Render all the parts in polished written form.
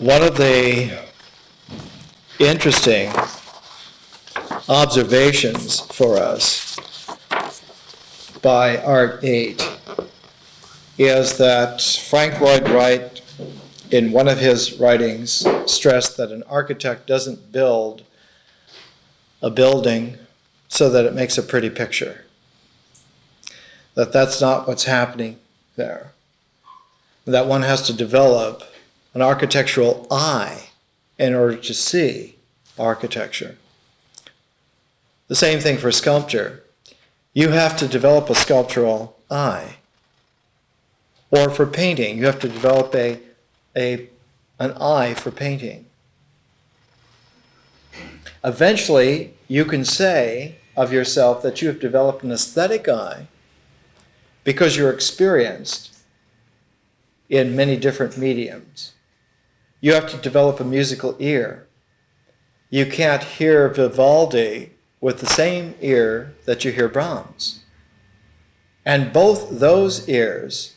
One of the interesting observations for us by Art 8 is that Frank Lloyd Wright, in one of his writings, stressed that an architect doesn't build a building so that it makes a pretty picture. That's not what's happening there. That one has to develop an architectural eye in order to see architecture. The same thing for sculpture. You have to develop a sculptural eye. Or for painting, you have to develop an eye for painting. Eventually, you can say of yourself that you have developed an aesthetic eye because you're experienced in many different mediums. You have to develop a musical ear. You can't hear Vivaldi with the same ear that you hear Brahms. And both those ears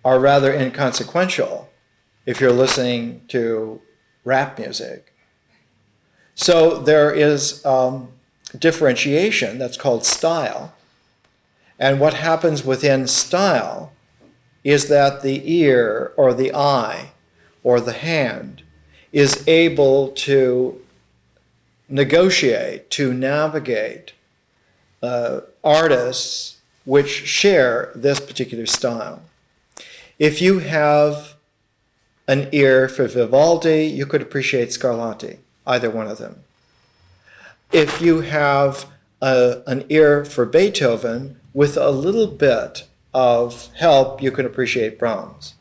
are rather inconsequential if you're listening to rap music. So there is differentiation that's called style. And what happens within style is that the ear or the eye or the hand is able to negotiate, to navigate artists which share this particular style. If you have an ear for Vivaldi, you could appreciate Scarlatti, either one of them. If you have an ear for Beethoven, with a little bit of help, you can appreciate Brahms.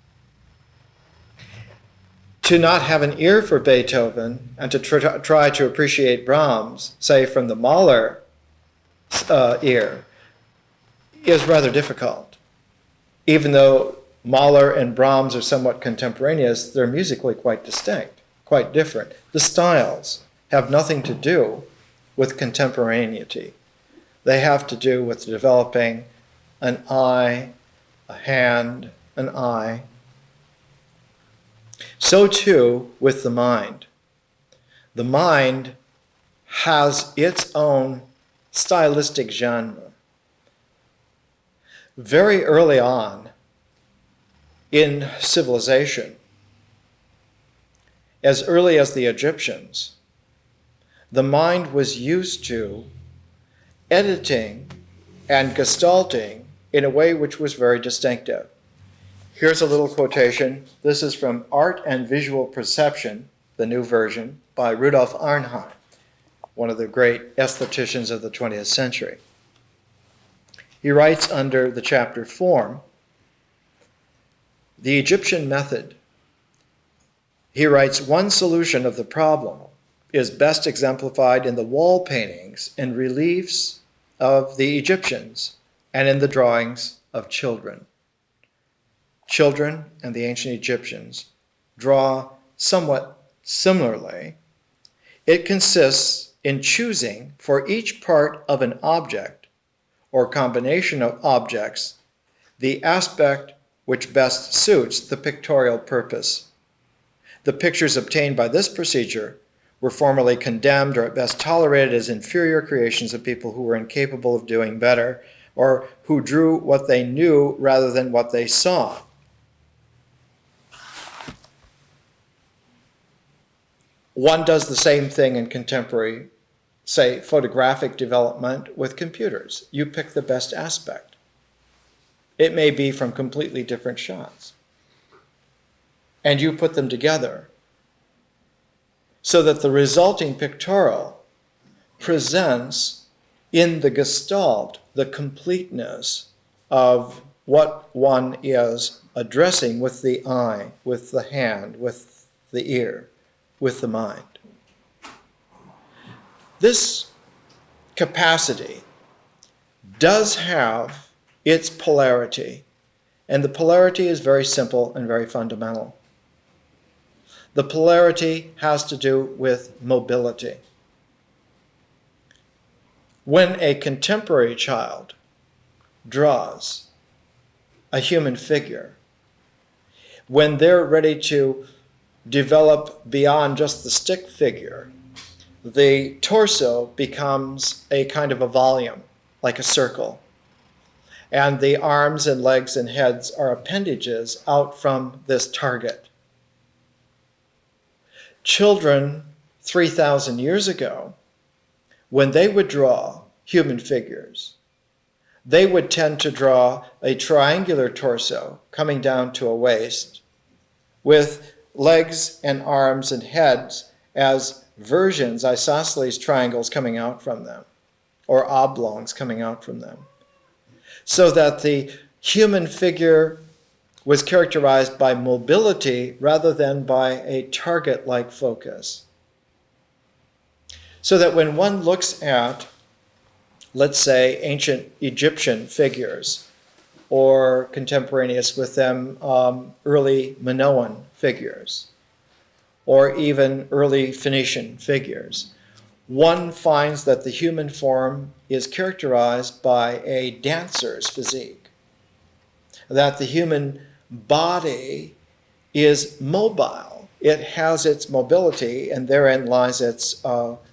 To not have an ear for Beethoven and to try to appreciate Brahms, say from the Mahler ear, is rather difficult. Even though Mahler and Brahms are somewhat contemporaneous, they're musically quite distinct, quite different. The styles have nothing to do with contemporaneity. They have to do with developing an eye, a hand, an eye. So too with the mind. The mind has its own stylistic genre. Very early on in civilization, as early as the Egyptians, the mind was used to editing and gestalting in a way which was very distinctive. Here's a little quotation. This is from Art and Visual Perception, the new version, by Rudolf Arnheim, one of the great aestheticians of the 20th century. He writes under the chapter Form, the Egyptian method. He writes, one solution of the problem is best exemplified in the wall paintings and reliefs of the Egyptians and in the drawings of children. Children and the ancient Egyptians draw somewhat similarly. It consists in choosing for each part of an object or combination of objects the aspect which best suits the pictorial purpose. The pictures obtained by this procedure were formerly condemned or at best tolerated as inferior creations of people who were incapable of doing better or who drew what they knew rather than what they saw. One does the same thing in contemporary, say, photographic development with computers. You pick the best aspect. It may be from completely different shots. And you put them together so that the resulting pictorial presents in the gestalt the completeness of what one is addressing with the eye, with the hand, with the ear, with the mind. This capacity does have its polarity, and the polarity is very simple and very fundamental. The polarity has to do with mobility. When a contemporary child draws a human figure, when they're ready to develop beyond just the stick figure, the torso becomes a kind of a volume, like a circle. And the arms and legs and heads are appendages out from this target. Children 3,000 years ago, when they would draw human figures, they would tend to draw a triangular torso coming down to a waist with legs and arms and heads as versions, isosceles triangles coming out from them, or oblongs coming out from them, so that the human figure was characterized by mobility rather than by a target-like focus. So that when one looks at, let's say, ancient Egyptian figures, or contemporaneous with them, early Minoan figures, or even early Phoenician figures, one finds that the human form is characterized by a dancer's physique, that the human body is mobile. It has its mobility, and therein lies its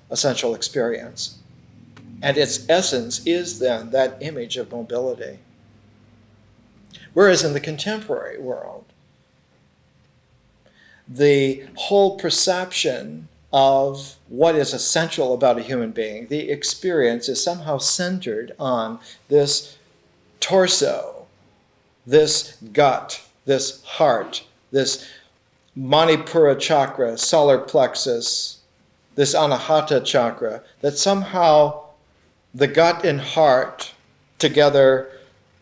essential experience. And its essence is then that image of mobility. Whereas in the contemporary world, the whole perception of what is essential about a human being, the experience, is somehow centered on this torso, this gut, this heart, this Manipura chakra, solar plexus, this Anahata chakra, that somehow the gut and heart together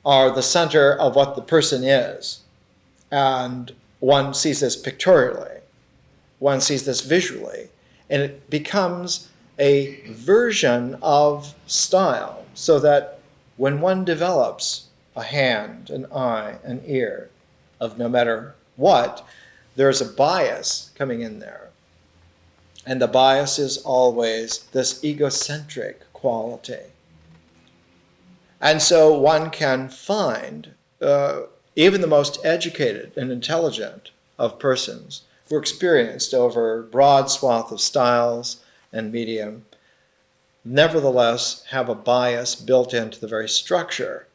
are the center of what the person is. And one sees this pictorially, one sees this visually, and it becomes a version of style, so that when one develops a hand, an eye, an ear, of no matter what, there's a bias coming in there. And the bias is always this egocentric quality. And so one can find even the most educated and intelligent of persons who are experienced over a broad swath of styles and medium, nevertheless have a bias built into the very structure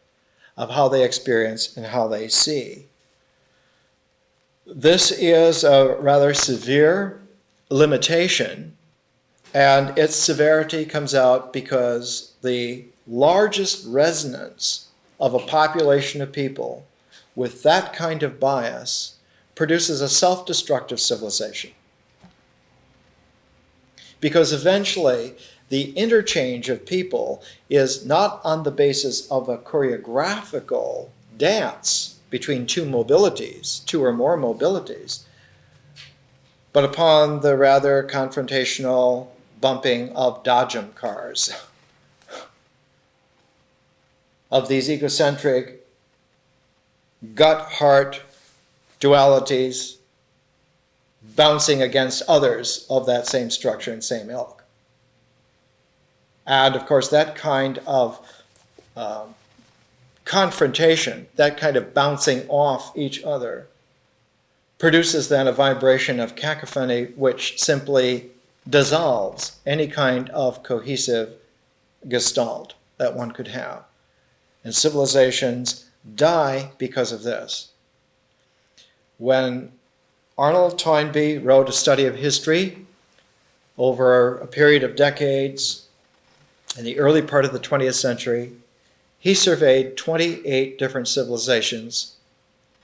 of how they experience and how they see. This is a rather severe limitation, and its severity comes out because the largest resonance of a population of people with that kind of bias produces a self-destructive civilization. Because eventually, the interchange of people is not on the basis of a choreographical dance between two mobilities, two or more mobilities, but upon the rather confrontational bumping of dodgem cars, of these egocentric gut-heart dualities bouncing against others of that same structure and same ilk. And of course, that kind of confrontation, that kind of bouncing off each other, produces then a vibration of cacophony which simply dissolves any kind of cohesive gestalt that one could have. And civilizations die because of this. When Arnold Toynbee wrote a study of history over a period of decades in the early part of the 20th century, he surveyed 28 different civilizations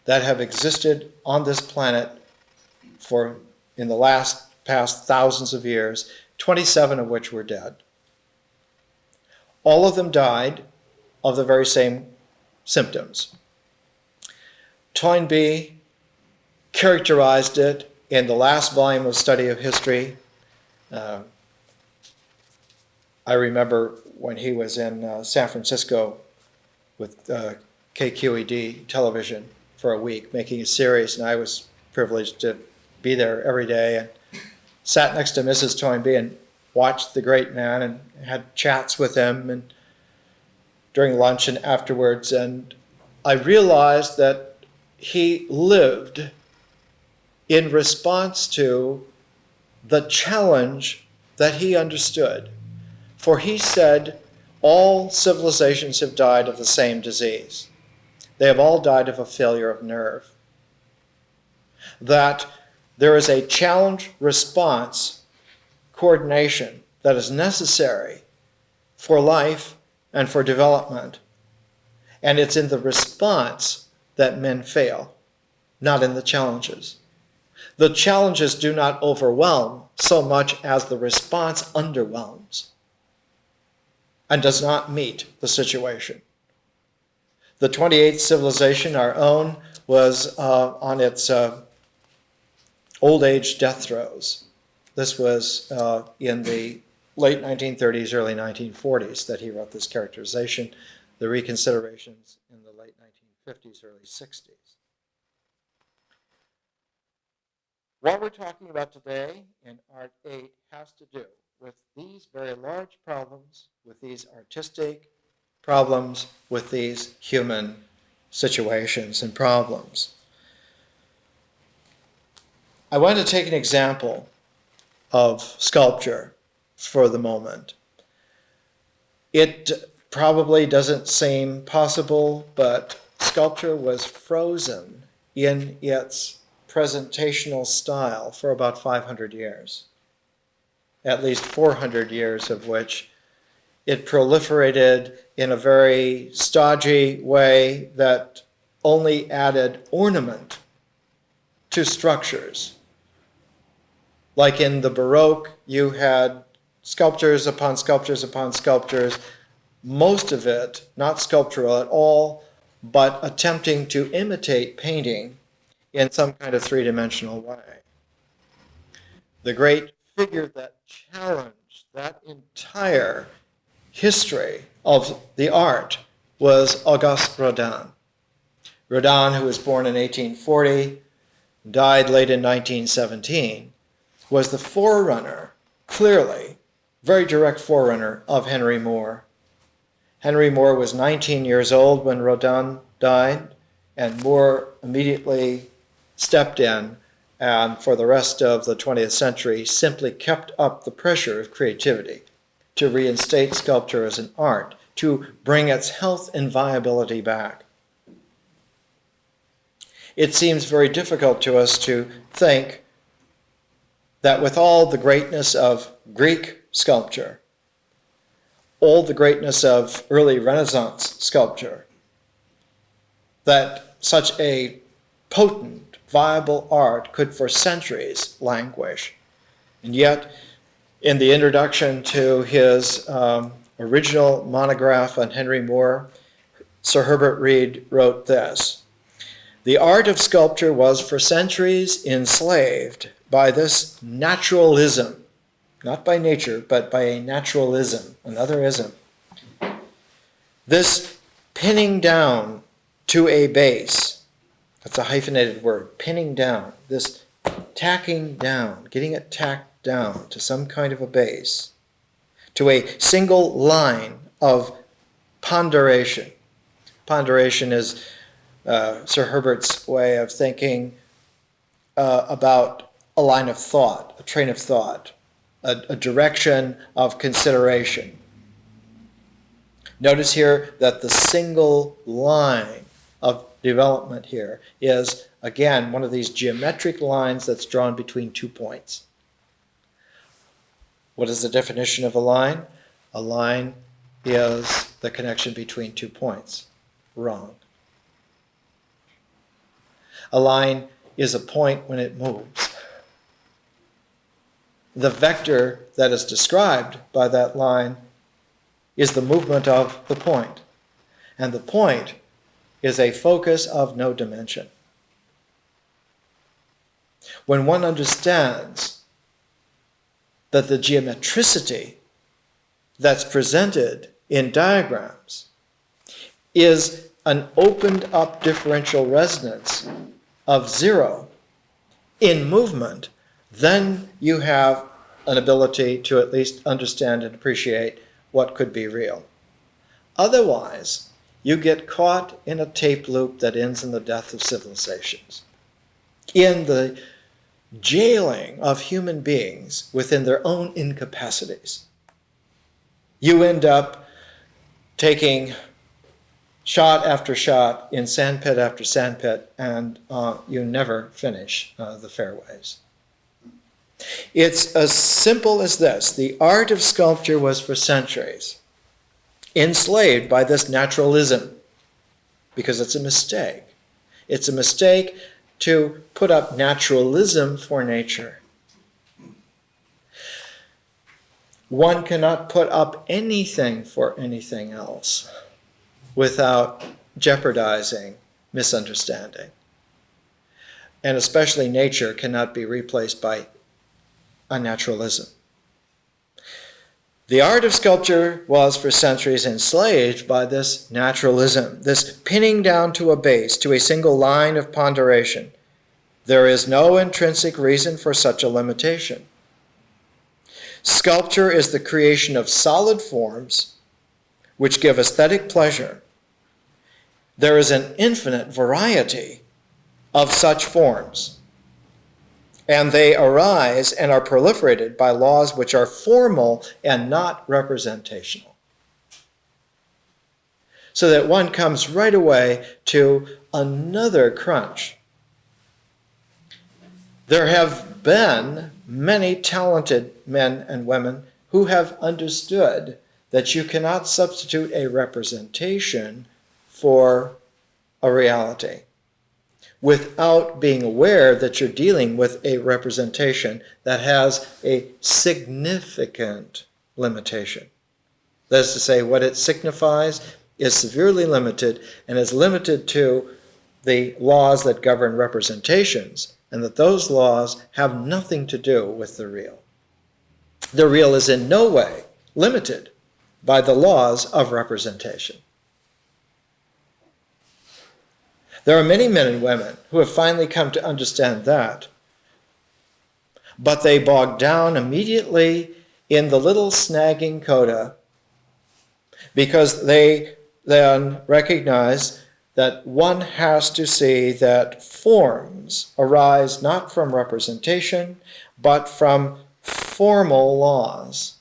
that have existed on this planet in the past thousands of years, 27 of which were dead. All of them died of the very same symptoms. Toynbee characterized it in the last volume of Study of History. I remember when he was in San Francisco with KQED television for a week, making a series, and I was privileged to be there every day and sat next to Mrs. Toynbee and watched the great man and had chats with him and during lunch and afterwards, and I realized that he lived in response to the challenge that he understood. For he said, all civilizations have died of the same disease. They have all died of a failure of nerve. That there is a challenge-response coordination that is necessary for life and for development. And it's in the response that men fail, not in the challenges. The challenges do not overwhelm so much as the response underwhelms and does not meet the situation. The 28th civilization, our own, was on its old age death throes. This was in the late 1930s, early 1940s that he wrote this characterization, the reconsiderations in the late 1950s, early 60s. What we're talking about today in Art 8 has to do with these very large problems, with these artistic problems, with these human situations and problems. I want to take an example of sculpture for the moment. It probably doesn't seem possible, but sculpture was frozen in its presentational style for about 500 years, at least 400 years of which it proliferated in a very stodgy way that only added ornament to structures. Like in the Baroque, you had sculptures upon sculptures upon sculptures, most of it not sculptural at all, but attempting to imitate painting in some kind of three-dimensional way. The great figure that challenged that entire history of the art was Auguste Rodin. Rodin, who was born in 1840, died late in 1917, was the forerunner, clearly, very direct forerunner of Henry Moore. Henry Moore was 19 years old when Rodin died, and Moore immediately stepped in and for the rest of the 20th century simply kept up the pressure of creativity to reinstate sculpture as an art, to bring its health and viability back. It seems very difficult to us to think that with all the greatness of Greek sculpture, all the greatness of early Renaissance sculpture, that such a potent, viable art could for centuries languish. And yet, in the introduction to his original monograph on Henry Moore, Sir Herbert Reed wrote this: "The art of sculpture was for centuries enslaved by this naturalism," not by nature, but by a naturalism, another ism. This pinning down to a base, that's a hyphenated word, pinning down, this tacking down, getting it tacked down to some kind of a base, to a single line of ponderation. Ponderation is Sir Herbert's way of thinking about a line of thought, a train of thought, a direction of consideration. Notice here that the single line of development here is, again, one of these geometric lines that's drawn between 2 points. What is the definition of a line? A line is the connection between 2 points. Wrong. A line is a point when it moves. The vector that is described by that line is the movement of the point. And the point is a focus of no dimension. When one understands that the geometricity that's presented in diagrams is an opened up differential resonance of zero in movement, then you have an ability to at least understand and appreciate what could be real. Otherwise, you get caught in a tape loop that ends in the death of civilizations, in the jailing of human beings within their own incapacities. You end up taking shot after shot in sandpit after sandpit, and you never finish the fairways. It's as simple as this. The art of sculpture was for centuries enslaved by this naturalism, because it's a mistake. It's a mistake to put up naturalism for nature. One cannot put up anything for anything else without jeopardizing misunderstanding. And especially nature cannot be replaced by unnaturalism. The art of sculpture was for centuries enslaved by this naturalism, this pinning down to a base, to a single line of ponderation. There is no intrinsic reason for such a limitation. Sculpture is the creation of solid forms which give aesthetic pleasure. There is an infinite variety of such forms, and they arise and are proliferated by laws which are formal and not representational. So that one comes right away to another crunch. There have been many talented men and women who have understood that you cannot substitute a representation for a reality without being aware that you're dealing with a representation that has a significant limitation. That is to say, what it signifies is severely limited and is limited to the laws that govern representations, and that those laws have nothing to do with the real. The real is in no way limited by the laws of representation. There are many men and women who have finally come to understand that, but they bog down immediately in the little snagging coda because they then recognize that one has to see that forms arise not from representation, but from formal laws.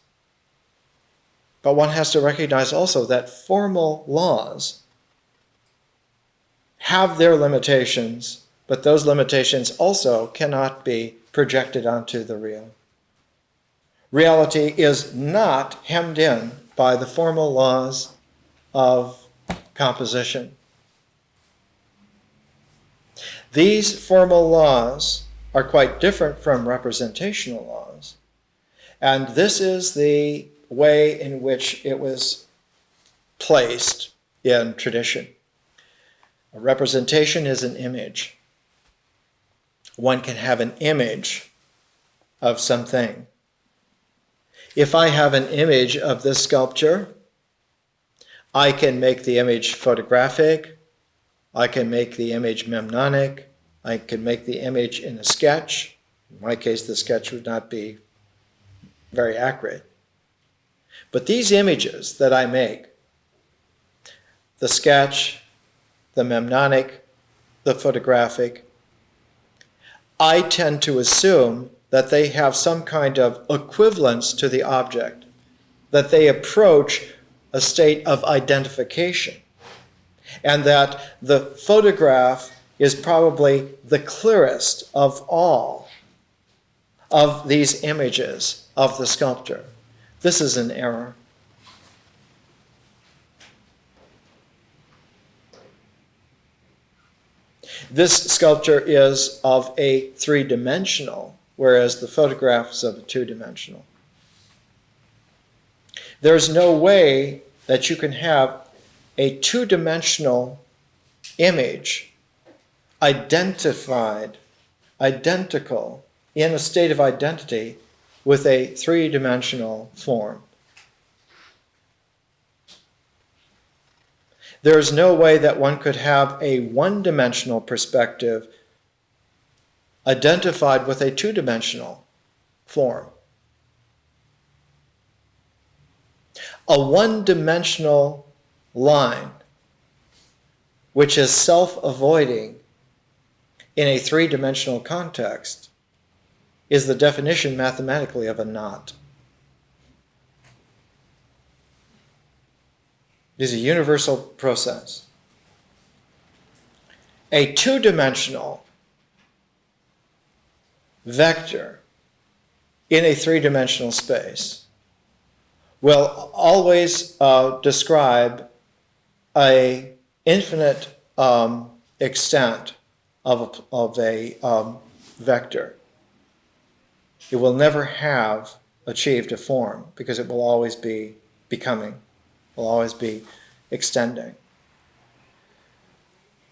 But one has to recognize also that formal laws have their limitations, but those limitations also cannot be projected onto the real. Reality is not hemmed in by the formal laws of composition. These formal laws are quite different from representational laws, and this is the way in which it was placed in tradition. A representation is an image. One can have an image of something. If I have an image of this sculpture, I can make the image photographic, I can make the image mnemonic, I can make the image in a sketch. In my case, the sketch would not be very accurate. But these images that I make, the sketch, the mnemonic, the photographic, I tend to assume that they have some kind of equivalence to the object, that they approach a state of identification, and that the photograph is probably the clearest of all of these images of the sculptor. This is an error. This sculpture is of a three-dimensional, whereas the photograph is of a two-dimensional. There's no way that you can have a two-dimensional image identical, in a state of identity with a three-dimensional form. There is no way that one could have a one-dimensional perspective identified with a two-dimensional form. A one-dimensional line, which is self-avoiding in a three-dimensional context, is the definition mathematically of a knot. It is a universal process. A two-dimensional vector in a three-dimensional space will always describe an infinite extent of a vector. It will never have achieved a form because it will always be becoming, will always be extending.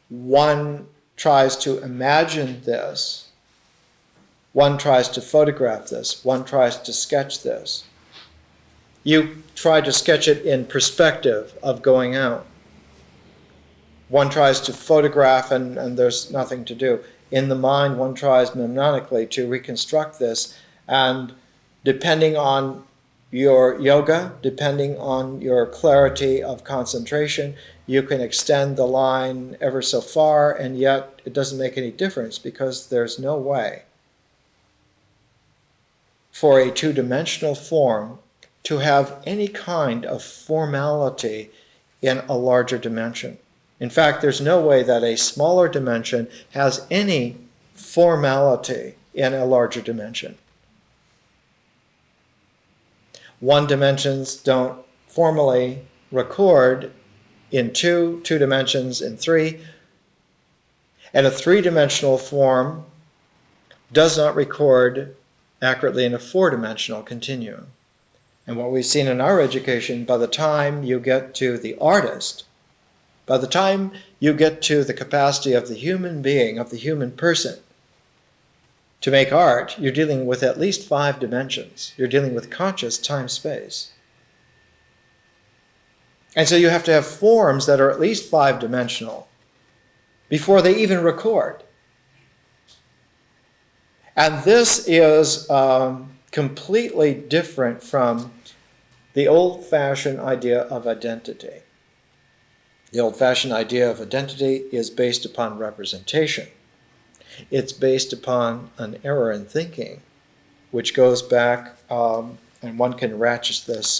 One tries to imagine this, one tries to photograph this, one tries to sketch this. You try to sketch it in perspective of going out. One tries to photograph and there's nothing to do. In the mind, one tries mnemonically to reconstruct this, and depending on your yoga, depending on your clarity of concentration, you can extend the line ever so far, and yet it doesn't make any difference because there's no way for a two-dimensional form to have any kind of formality in a larger dimension. In fact, there's no way that a smaller dimension has any formality in a larger dimension. One dimensions don't formally record in two dimensions in three, and a three-dimensional form does not record accurately in a four-dimensional continuum. And what we've seen in our education, by the time you get to the artist, by the time you get to the capacity of the human being, of the human person, to make art, you're dealing with at least 5 dimensions. You're dealing with conscious time-space. And so you have to have forms that are at least 5-dimensional before they even record. And this is completely different from the old-fashioned idea of identity. The old-fashioned idea of identity is based upon representation. It's based upon an error in thinking, which goes back, and one can ratchet this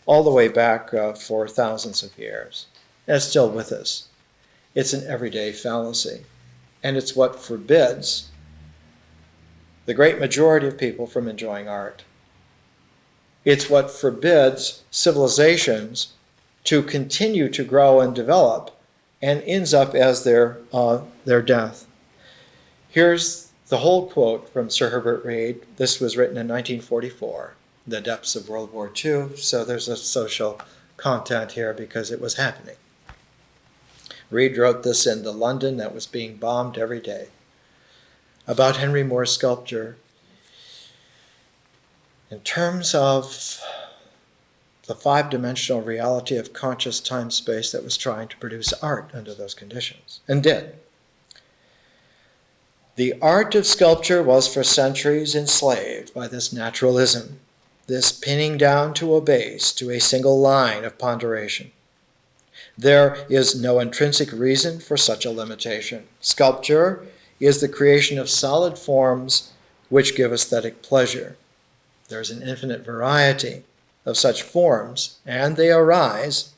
all the way back for thousands of years. And it's still with us. It's an everyday fallacy. And it's what forbids the great majority of people from enjoying art. It's what forbids civilizations to continue to grow and develop, and ends up as their death. Here's the whole quote from Sir Herbert Reed. This was written in 1944, the depths of World War II, so there's a social content here because it was happening. Reed wrote this in the London that was being bombed every day. About Henry Moore's sculpture, in terms of the 5-dimensional reality of conscious time-space that was trying to produce art under those conditions, and did. The art of sculpture was for centuries enslaved by this naturalism, this pinning down to a base, to a single line of ponderation. There is no intrinsic reason for such a limitation. Sculpture is the creation of solid forms which give aesthetic pleasure. There is an infinite variety of such forms, and they arise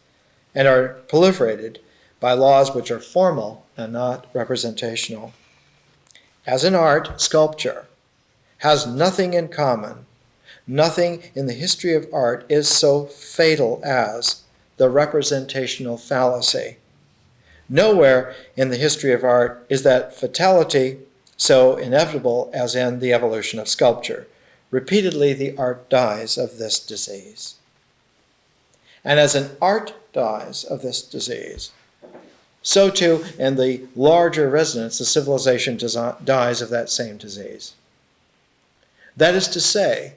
and are proliferated by laws which are formal and not representational. As in art, sculpture has nothing in common. Nothing in the history of art is so fatal as the representational fallacy. Nowhere in the history of art is that fatality so inevitable as in the evolution of sculpture. Repeatedly, the art dies of this disease. And as an art dies of this disease, so too in the larger resonance, the civilization dies of that same disease. That is to say,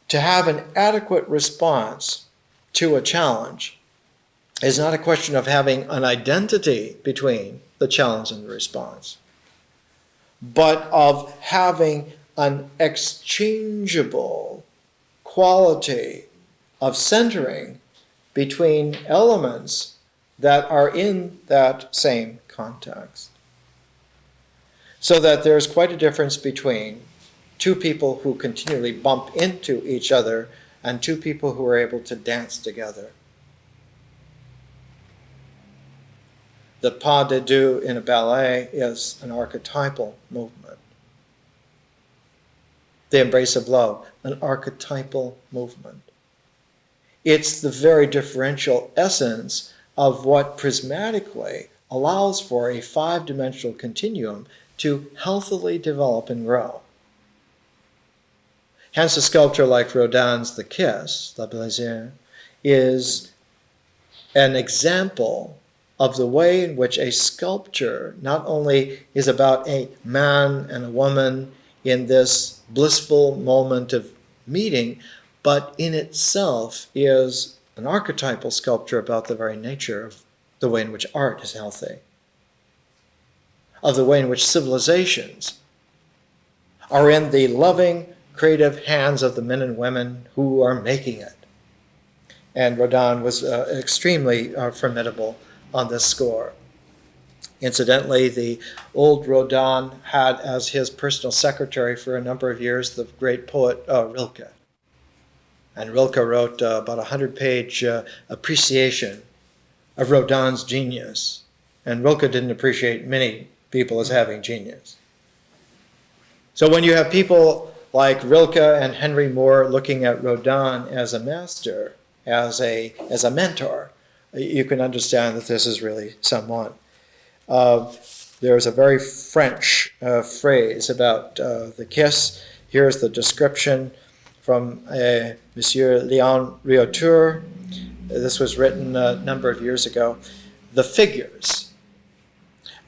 to have an adequate response to a challenge is not a question of having an identity between the challenge and the response, but of having an exchangeable quality of centering between elements that are in that same context. So that there's quite a difference between two people who continually bump into each other and two people who are able to dance together. The pas de deux in a ballet is an archetypal movement. The embrace of love, an archetypal movement. It's the very differential essence of what prismatically allows for a five-dimensional continuum to healthily develop and grow. Hence, a sculpture like Rodin's The Kiss, La Blessure, is an example of the way in which a sculpture not only is about a man and a woman in this blissful moment of meeting, but in itself is an archetypal sculpture about the very nature of the way in which art is healthy, of the way in which civilizations are in the loving, creative hands of the men and women who are making it. And Rodin was extremely formidable on this score. Incidentally, the old Rodin had as his personal secretary for a number of years the great poet Rilke. And Rilke wrote about a 100-page appreciation of Rodin's genius. And Rilke didn't appreciate many people as having genius. So when you have people like Rilke and Henry Moore looking at Rodin as a master, as a mentor, you can understand that this is really someone. There's a very French phrase about the kiss. Here's the description from Monsieur Léon Riotour. This was written a number of years ago. The figures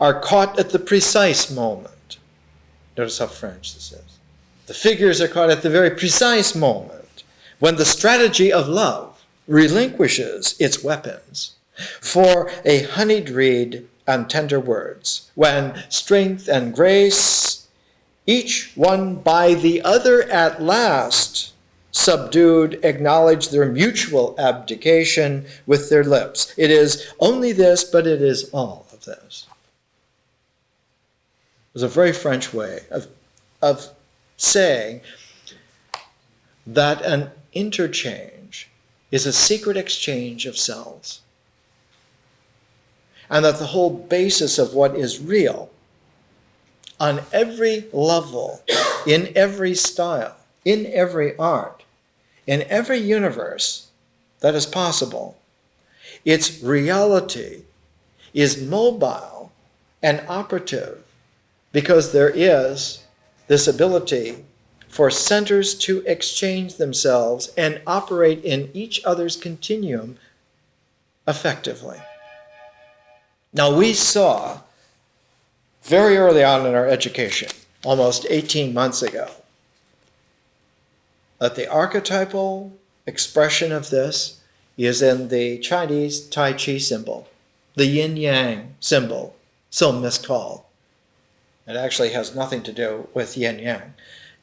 are caught at the precise moment. Notice how French this is. The figures are caught at the very precise moment when the strategy of love relinquishes its weapons for a honeyed reed and tender words, when strength and grace, each one by the other at last, subdued, acknowledge their mutual abdication with their lips. It is only this, but it is all of this. It was a very French way of saying that an interchange is a secret exchange of selves, and that the whole basis of what is real on every level, in every style, in every art, in every universe that is possible, its reality is mobile and operative because there is this ability for centers to exchange themselves and operate in each other's continuum effectively. Now, we saw very early on in our education, almost 18 months ago, that the archetypal expression of this is in the Chinese Tai Chi symbol, the yin-yang symbol, so miscalled. It actually has nothing to do with yin-yang.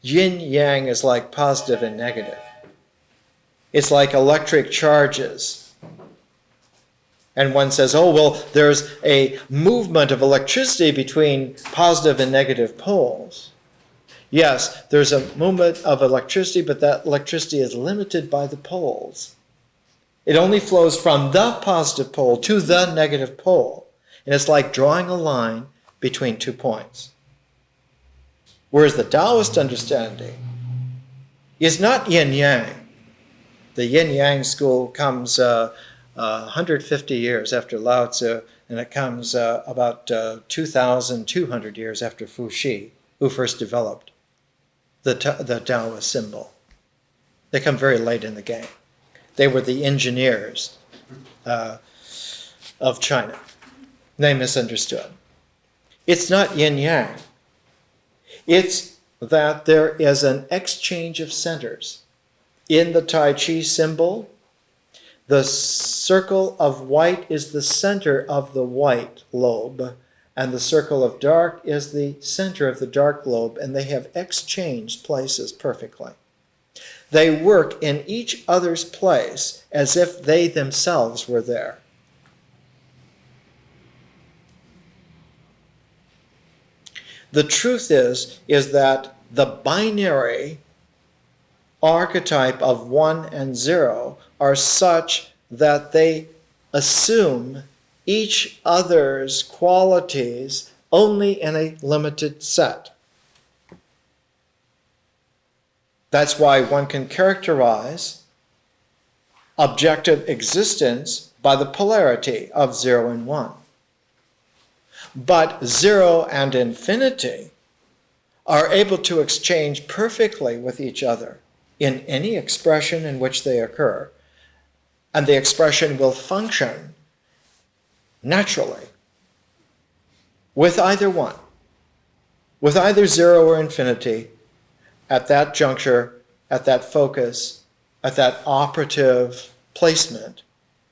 Yin-yang is like positive and negative. It's like electric charges. And one says, oh, well, there's a movement of electricity between positive and negative poles. Yes, there's a movement of electricity, but that electricity is limited by the poles. It only flows from the positive pole to the negative pole. And it's like drawing a line between 2 points. Whereas the Taoist understanding is not yin-yang. The yin-yang school comes 150 years after Lao Tzu, and it comes about 2,200 years after Fu Xi, who first developed the Taoist symbol. They come very late in the game. They were the engineers of China. They misunderstood. It's not yin-yang. It's that there is an exchange of centers. In the Tai Chi symbol, the circle of white is the center of the white lobe, and the circle of dark is the center of the dark lobe, and they have exchanged places perfectly. They work in each other's place as if they themselves were there. The truth is that the binary archetype of 1 and 0 are such that they assume each other's qualities only in a limited set. That's why one can characterize objective existence by the polarity of 0 and 1. But 0 and infinity are able to exchange perfectly with each other in any expression in which they occur, and the expression will function naturally with either one, with either 0 or infinity, at that juncture, at that focus, at that operative placement,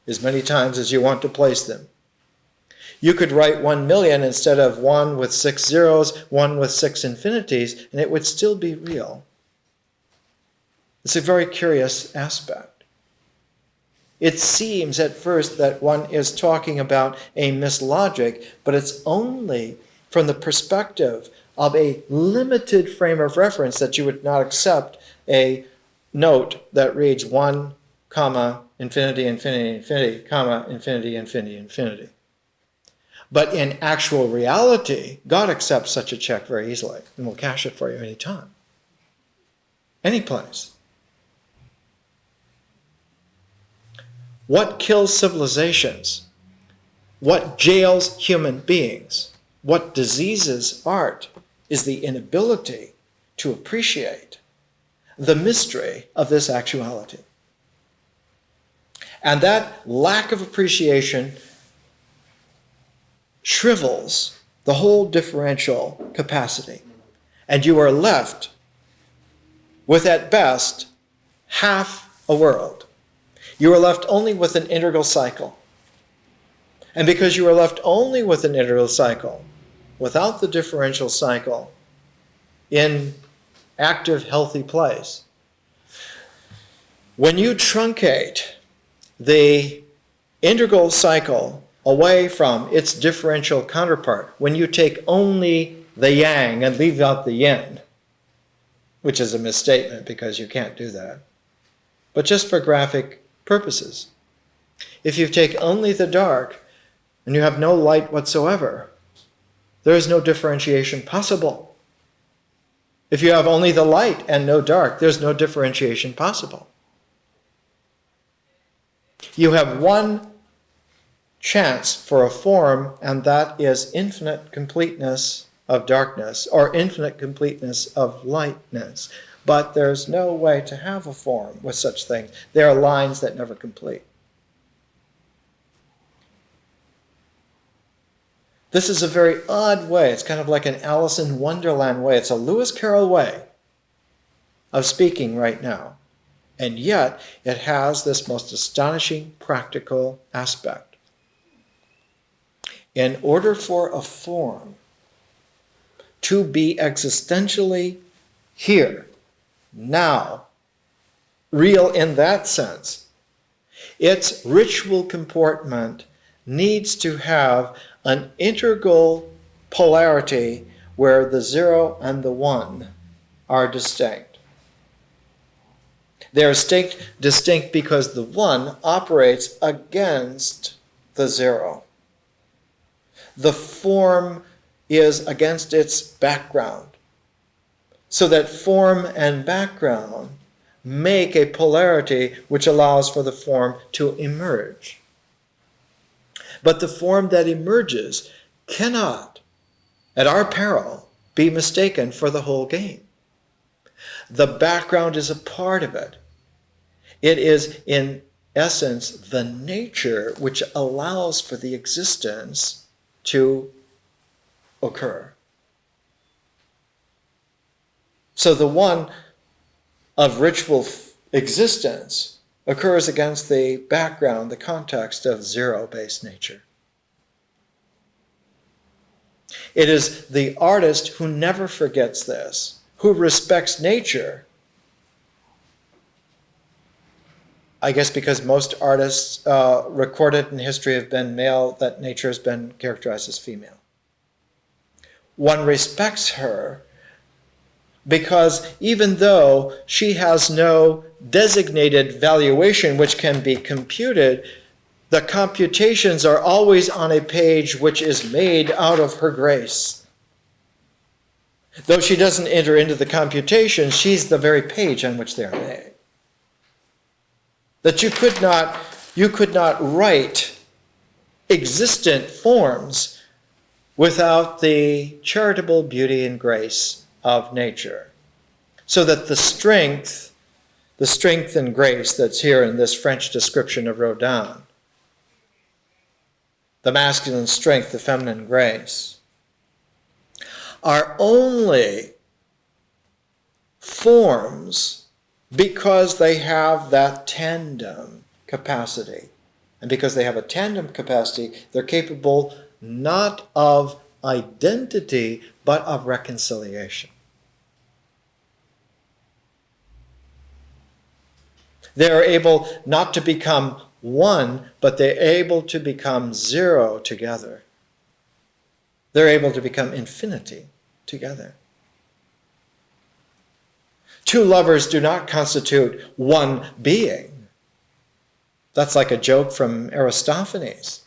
as many times as you want to place them. You could write 1 million instead of 1 with 6 zeros, 1 with 6 infinities, and it would still be real. It's a very curious aspect. It seems at first that one is talking about a mislogic, but it's only from the perspective of a limited frame of reference that you would not accept a note that reads 1, comma, infinity, infinity, infinity, comma, infinity, infinity, infinity. But in actual reality, God accepts such a check very easily and will cash it for you any time, any place. What kills civilizations? What jails human beings? What diseases art is the inability to appreciate the mystery of this actuality. And that lack of appreciation shrivels the whole differential capacity. And you are left with, at best, half a world. You are left only with an integral cycle. And because you are left only with an integral cycle, without the differential cycle in active, healthy place, when you truncate the integral cycle away from its differential counterpart, when you take only the yang and leave out the yin, which is a misstatement because you can't do that, but just for graphic purposes. If you take only the dark and you have no light whatsoever, there is no differentiation possible. If you have only the light and no dark, there's no differentiation possible. You have one chance for a form, and that is infinite completeness of darkness or infinite completeness of lightness. But there's no way to have a form with such things. There are lines that never complete. This is a very odd way. It's kind of like an Alice in Wonderland way. It's a Lewis Carroll way of speaking right now. And yet, it has this most astonishing practical aspect. In order for a form to be existentially here, now, real in that sense, its ritual comportment needs to have an integral polarity where the 0 and the 1 are distinct. They are distinct because the 1 operates against the 0. The form is against its background, so that form and background make a polarity which allows for the form to emerge. But the form that emerges cannot, at our peril, be mistaken for the whole game. The background is a part of it. It is, in essence, the nature which allows for the existence to occur. So the 1 of ritual existence occurs against the background, the context of 0-based nature. It is the artist who never forgets this, who respects nature. I guess because most artists recorded in history have been male, that nature has been characterized as female. one respects her, because even though she has no designated valuation which can be computed, the computations are always on a page which is made out of her grace. Though she doesn't enter into the computation, she's the very page on which they are made. That you could not write existent forms without the charitable beauty and grace of nature. So that the strength and grace that's here in this French description of Rodin, the masculine strength, the feminine grace, are only forms because they have that tandem capacity. And because they have a tandem capacity, they're capable not of identity, but of reconciliation. They are able not to become one, but they're able to become zero together. They're able to become infinity together. Two lovers do not constitute one being. That's like a joke from Aristophanes.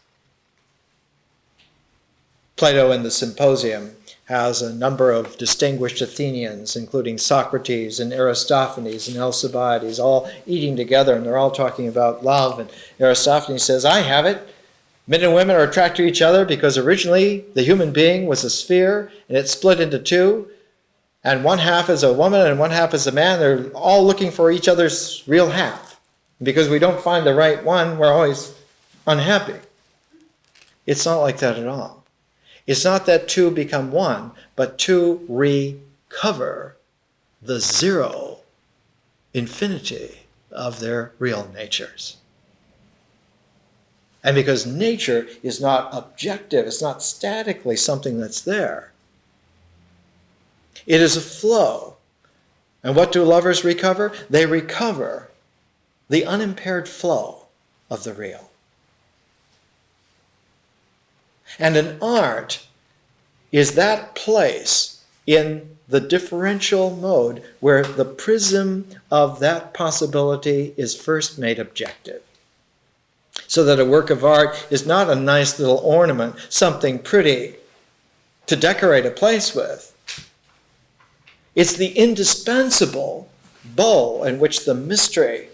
Plato in the Symposium has a number of distinguished Athenians, including Socrates and Aristophanes and Alcibiades, all eating together, and they're all talking about love. And Aristophanes says, I have it. Men and women are attracted to each other because originally the human being was a sphere, and it split into two, and one half is a woman and one half is a man. They're all looking for each other's real half. And because we don't find the right one, we're always unhappy. It's not like that at all. It's not that two become one, but two recover the zero infinity of their real natures. And because nature is not objective, it's not statically something that's there. It is a flow. And what do lovers recover? They recover the unimpaired flow of the real. And an art is that place in the differential mode where the prism of that possibility is first made objective. So that a work of art is not a nice little ornament, something pretty to decorate a place with. It's the indispensable bow in which the mystery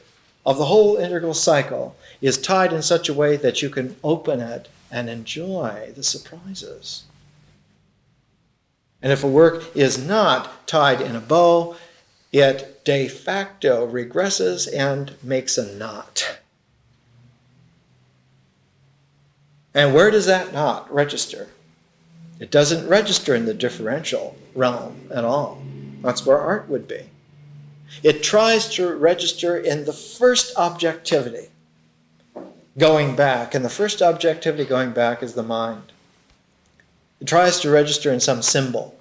of the whole integral cycle is tied in such a way that you can open it and enjoy the surprises. And if a work is not tied in a bow, it de facto regresses and makes a knot. And where does that knot register? It doesn't register in the differential realm at all. That's where art would be. It tries to register in the first objectivity going back, and the first objectivity going back is the mind. It tries to register in some symbol.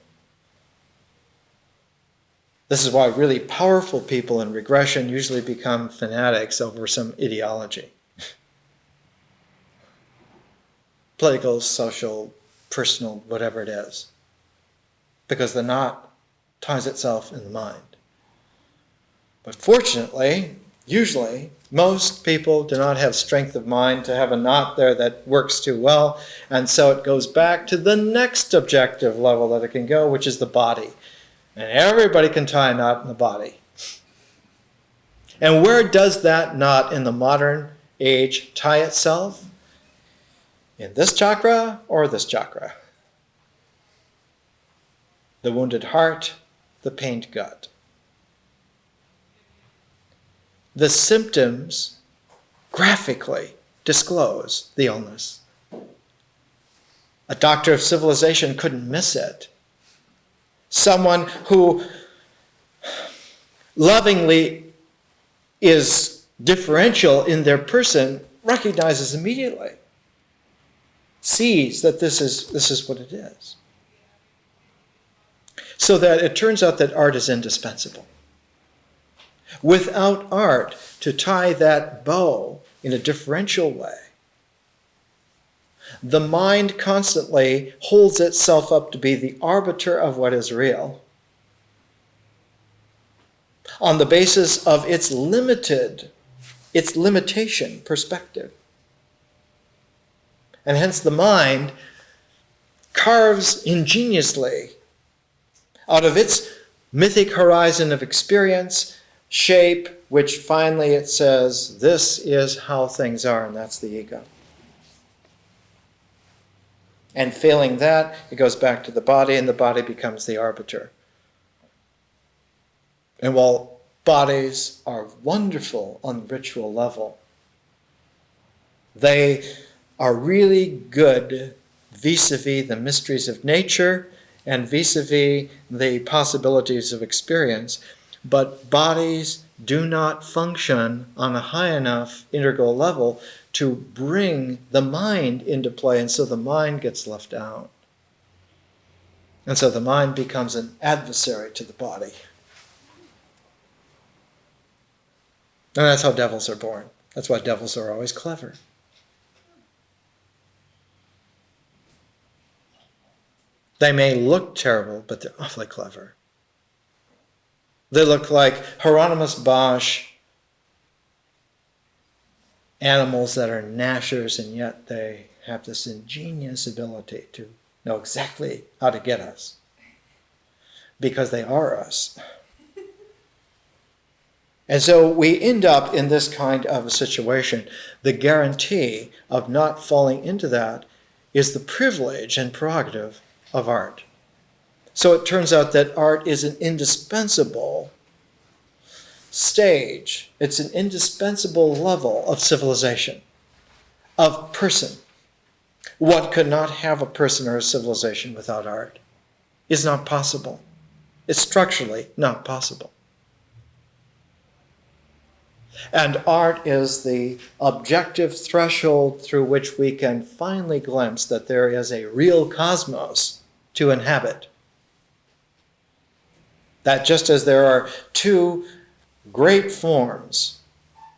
This is why really powerful people in regression usually become fanatics over some ideology. Political, social, personal, whatever it is. Because the knot ties itself in the mind. But fortunately, usually, most people do not have strength of mind to have a knot there that works too well, and so it goes back to the next objective level that it can go, which is the body. And everybody can tie a knot in the body. And where does that knot in the modern age tie itself? In this chakra or this chakra? The wounded heart, the pained gut. The symptoms graphically disclose the illness. A doctor of civilization couldn't miss it. Someone who lovingly is differential in their person recognizes immediately, sees that this is what it is. So that it turns out that art is indispensable. Without art to tie that bow in a differential way, The mind constantly holds itself up to be the arbiter of what is real on the basis of its limitation perspective. And hence the mind carves ingeniously out of its mythic horizon of experience, shape, which finally it says, this is how things are, and that's the ego. And failing that, it goes back to the body, and the body becomes the arbiter. And while bodies are wonderful on the ritual level, they are really good vis-a-vis the mysteries of nature and vis-a-vis the possibilities of experience. But bodies do not function on a high enough integral level to bring the mind into play, and so the mind gets left out. And so the mind becomes an adversary to the body. And that's how devils are born. That's why devils are always clever. They may look terrible, but they're awfully clever. They look like Hieronymus Bosch animals that are gnashers, and yet they have this ingenious ability to know exactly how to get us, because they are us. And so we end up in this kind of a situation. The guarantee of not falling into that is the privilege and prerogative of art. So it turns out that art is an indispensable stage. It's an indispensable level of civilization, of person. One could not have a person or a civilization without art. It's not possible. It's structurally not possible. And art is the objective threshold through which we can finally glimpse that there is a real cosmos to inhabit. That just as there are two great forms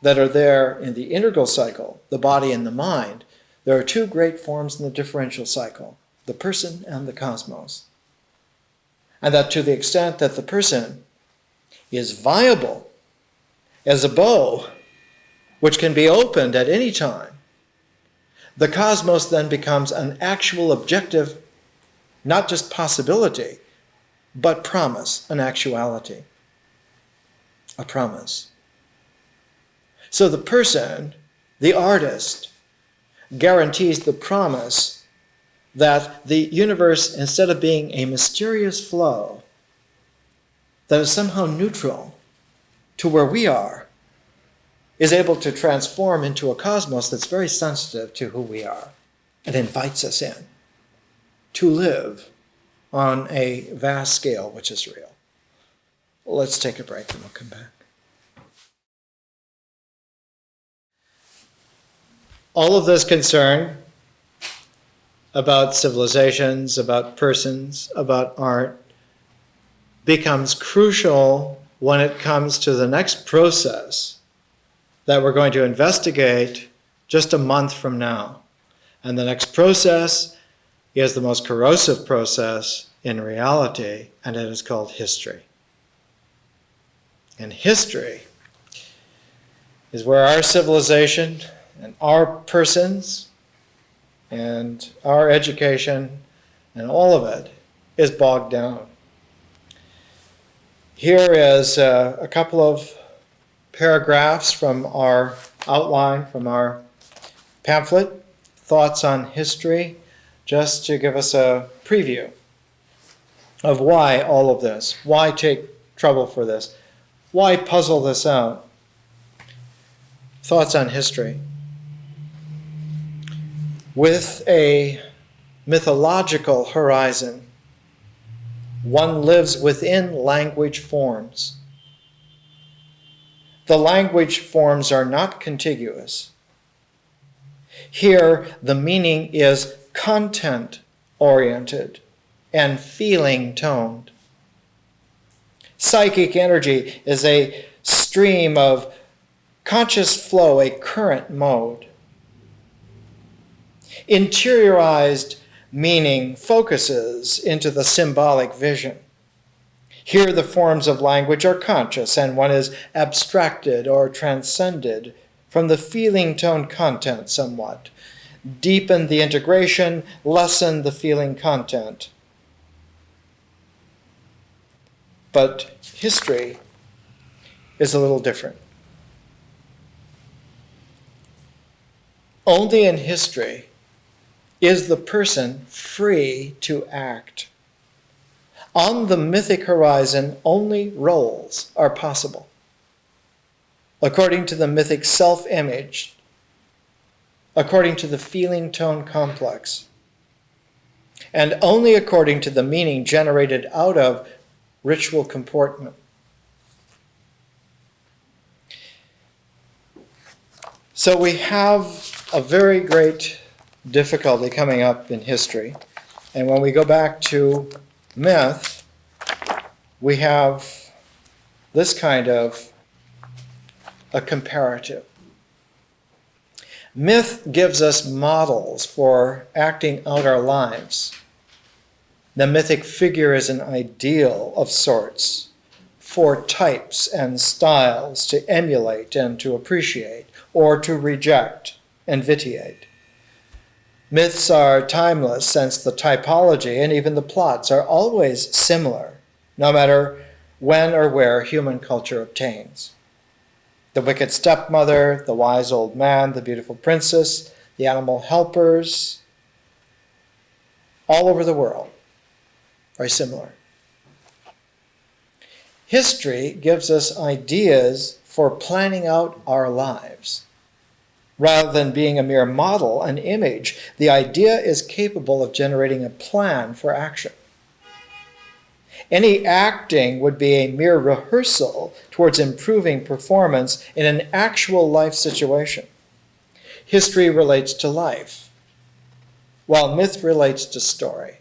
that are there in the integral cycle, the body and the mind, there are two great forms in the differential cycle, the person and the cosmos. And that to the extent that the person is viable as a bow, which can be opened at any time, the cosmos then becomes an actual objective, not just possibility, but promise, an actuality, a promise. So the person, the artist, guarantees the promise that the universe, instead of being a mysterious flow that is somehow neutral to where we are, is able to transform into a cosmos that's very sensitive to who we are and invites us in to live on a vast scale which is real. Let's take a break and we'll come back. All of this concern about civilizations, about persons, about art becomes crucial when it comes to the next process that we're going to investigate just a month from now. And the next process is the most corrosive process in reality, and it is called history. And history is where our civilization and our persons and our education and all of it is bogged down. Here is a couple of paragraphs from our outline, from our pamphlet, Thoughts on History, just to give us a preview of why all of this, why take trouble for this, why puzzle this out. Thoughts on History. With a mythological horizon, one lives within language forms. The language forms are not contiguous. Here, the meaning is content-oriented and feeling-toned. Psychic energy is a stream of conscious flow, a current mode. Interiorized meaning focuses into the symbolic vision. Here the forms of language are conscious, and one is abstracted or transcended from the feeling tone content somewhat. Deepen the integration, lessen the feeling content. But history is a little different. Only in history is the person free to act. On the mythic horizon, only roles are possible. According to the mythic self-image, according to the feeling tone complex, and only according to the meaning generated out of ritual comportment. So we have a very great difficulty coming up in history. And when we go back to myth, we have this kind of a comparative. Myth gives us models for acting out our lives. The mythic figure is an ideal of sorts for types and styles to emulate and to appreciate, or to reject and vitiate. Myths are timeless, since the typology and even the plots are always similar, no matter when or where human culture obtains. The wicked stepmother, the wise old man, the beautiful princess, the animal helpers, all over the world are similar. History gives us ideas for planning out our lives. Rather than being a mere model, an image, the idea is capable of generating a plan for action. Any acting would be a mere rehearsal towards improving performance in an actual life situation. History relates to life, while myth relates to story.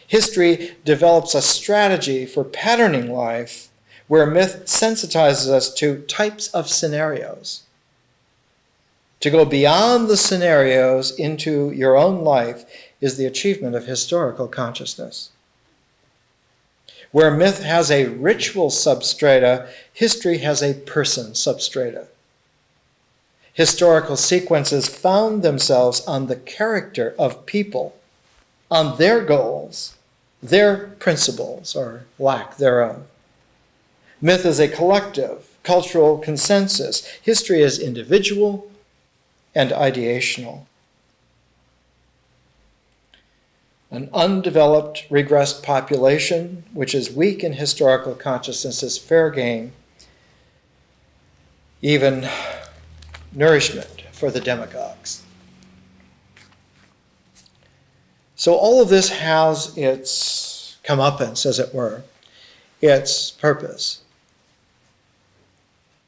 History develops a strategy for patterning life, where myth sensitizes us to types of scenarios. To go beyond the scenarios into your own life is the achievement of historical consciousness. Where myth has a ritual substrata, history has a person substrata. Historical sequences found themselves on the character of people, on their goals, their principles, or lack thereof. Myth is a collective, cultural consensus. History is individual and ideational. An undeveloped, regressed population, which is weak in historical consciousness, is fair game, even nourishment for the demagogues. So all of this has its comeuppance, as it were, its purpose.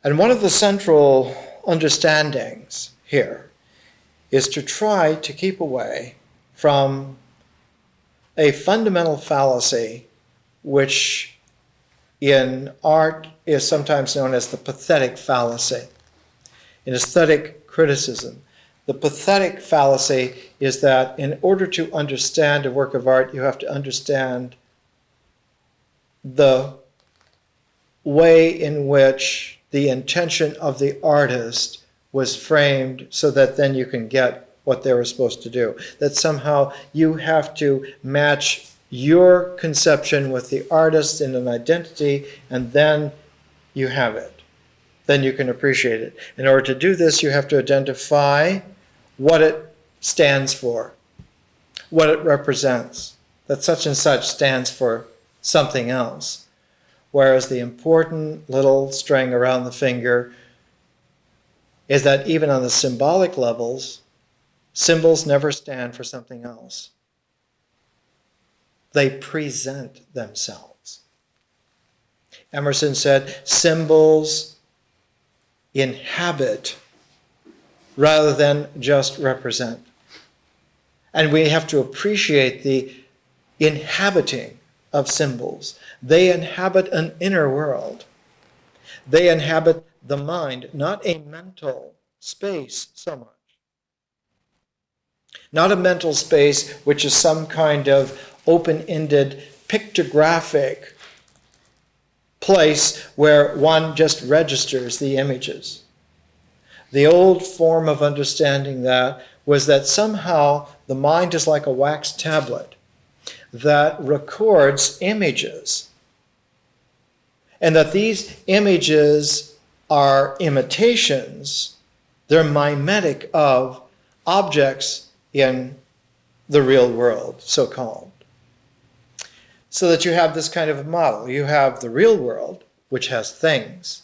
And one of the central understandings here is to try to keep away from a fundamental fallacy which in art is sometimes known as the pathetic fallacy. In aesthetic criticism, the pathetic fallacy is that in order to understand a work of art, you have to understand the way in which the intention of the artist was framed so that then you can get what they were supposed to do. That somehow you have to match your conception with the artist in an identity, and then you have it. Then you can appreciate it. In order to do this, you have to identify what it stands for, what it represents, that such and such stands for something else. Whereas the important little string around the finger is that even on the symbolic levels, symbols never stand for something else. They present themselves. Emerson said, symbols inhabit rather than just represent. And we have to appreciate the inhabiting of symbols. They inhabit an inner world. They inhabit the mind, not a mental space so much. Not a mental space which is some kind of open-ended pictographic place where one just registers the images. The old form of understanding that was that somehow the mind is like a wax tablet that records images, and that these images are imitations, they're mimetic of objects in the real world, so-called. So that you have this kind of a model. You have the real world, which has things.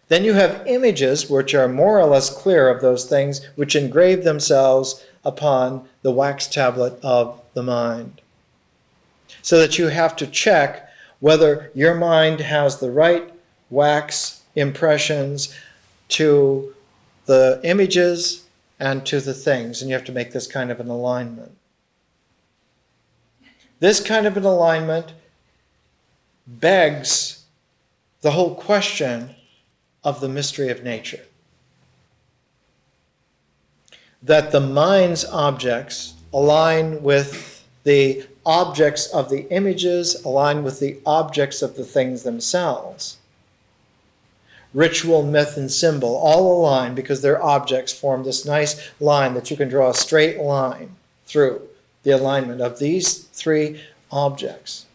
Then you have images which are more or less clear of those things, which engrave themselves upon the wax tablet of the mind. So that you have to check whether your mind has the right wax impressions to the images and to the things, and you have to make this kind of an alignment. This kind of an alignment begs the whole question of the mystery of nature. That the mind's objects align with the objects of the images, align with the objects of the things themselves. Ritual, myth, and symbol all align because their objects form this nice line that you can draw a straight line through the alignment of these three objects.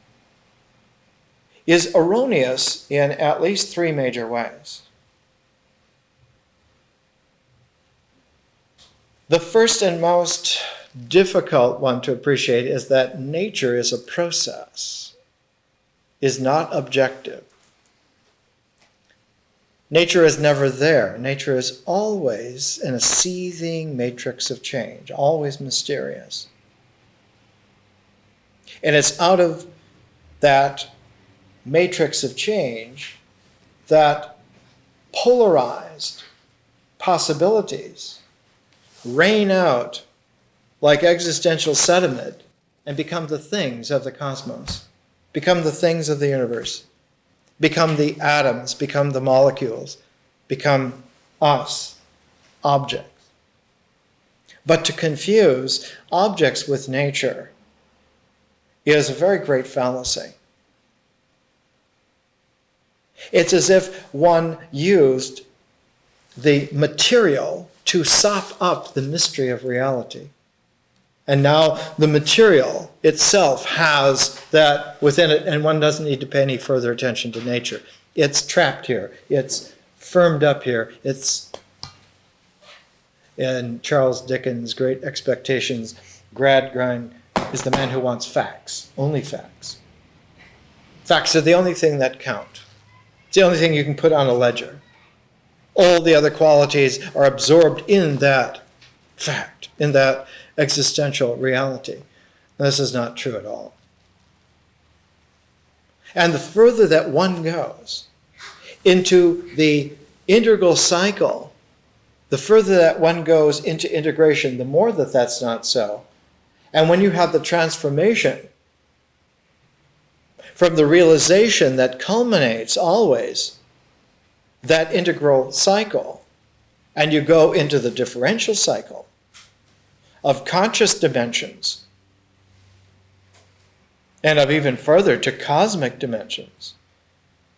Is erroneous in at least three major ways. The first and most difficult one to appreciate is that nature is a process, is not objective. Nature is never there. Nature is always in a seething matrix of change, always mysterious. And it's out of that matrix of change that polarized possibilities rain out like existential sediment and become the things of the cosmos, become the things of the universe, become the atoms, become the molecules, become us, objects. But to confuse objects with nature is a very great fallacy. It's as if one used the material to sop up the mystery of reality. And now the material itself has that within it, and one doesn't need to pay any further attention to nature. It's trapped here. It's firmed up here. It's in Charles Dickens' Great Expectations, Gradgrind is the man who wants facts, only facts. Facts are the only thing that count. It's the only thing you can put on a ledger. All the other qualities are absorbed in that fact, in that existential reality. And this is not true at all. And the further that one goes into the integral cycle, the further that one goes into integration, the more that that's not so. And when you have the transformation from the realization that culminates always that integral cycle, and you go into the differential cycle of conscious dimensions, and of even further to cosmic dimensions,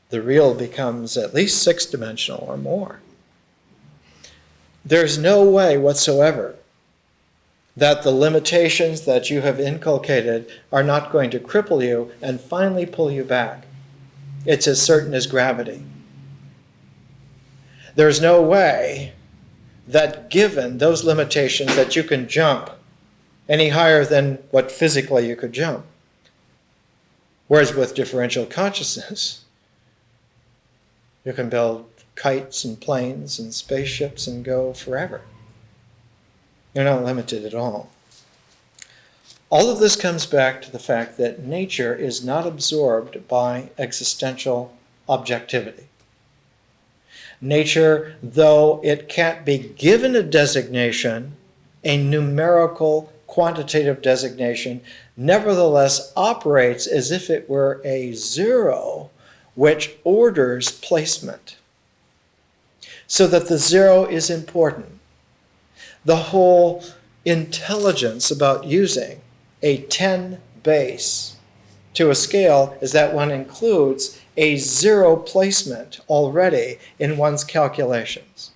the real becomes at least six-dimensional or more. There's no way whatsoever that the limitations that you have inculcated are not going to cripple you and finally pull you back. It's as certain as gravity. There's no way that given those limitations that you can jump any higher than what physically you could jump. Whereas with differential consciousness, you can build kites and planes and spaceships and go forever. You're not limited at all. All of this comes back to the fact that nature is not absorbed by existential objectivity. Nature, though it can't be given a designation, a numerical, quantitative designation, nevertheless operates as if it were a zero which orders placement. So that the zero is important. The whole intelligence about using a 10 base to a scale is that one includes a zero placement already in one's calculations.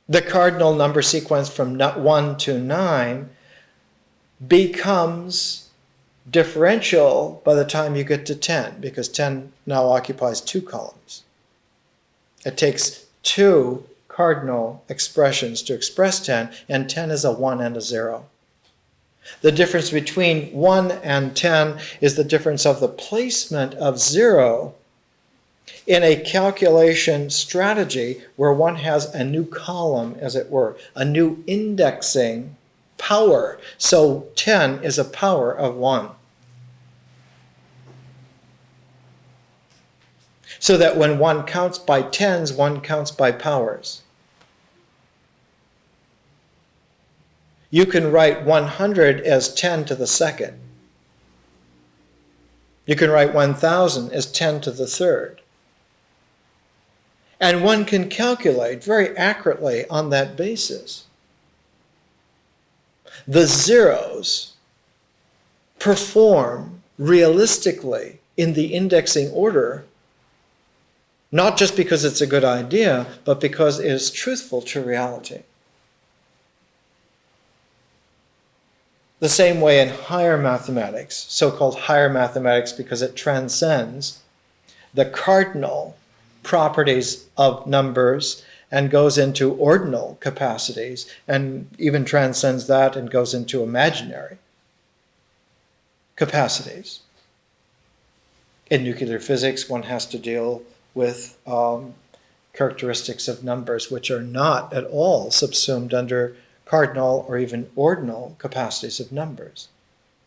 The cardinal number sequence from 1 to 9 becomes differential by the time you get to 10, because 10 now occupies 2 columns. It takes 2 cardinal expressions to express 10, and 10 is a 1 and a 0. The difference between 1 and 10 is the difference of the placement of 0 in a calculation strategy where one has a new column, as it were, a new indexing power. So 10 is a power of 1. So that when one counts by tens, one counts by powers. You can write 100 as 10 to the second. You can write 1,000 as 10 to the third. And one can calculate very accurately on that basis. The zeros perform realistically in the indexing order, not just because it's a good idea, but because it is truthful to reality. The same way in higher mathematics, so-called higher mathematics because it transcends the cardinal properties of numbers and goes into ordinal capacities, and even transcends that and goes into imaginary capacities. In nuclear physics, one has to deal with characteristics of numbers which are not at all subsumed under cardinal or even ordinal capacities of numbers.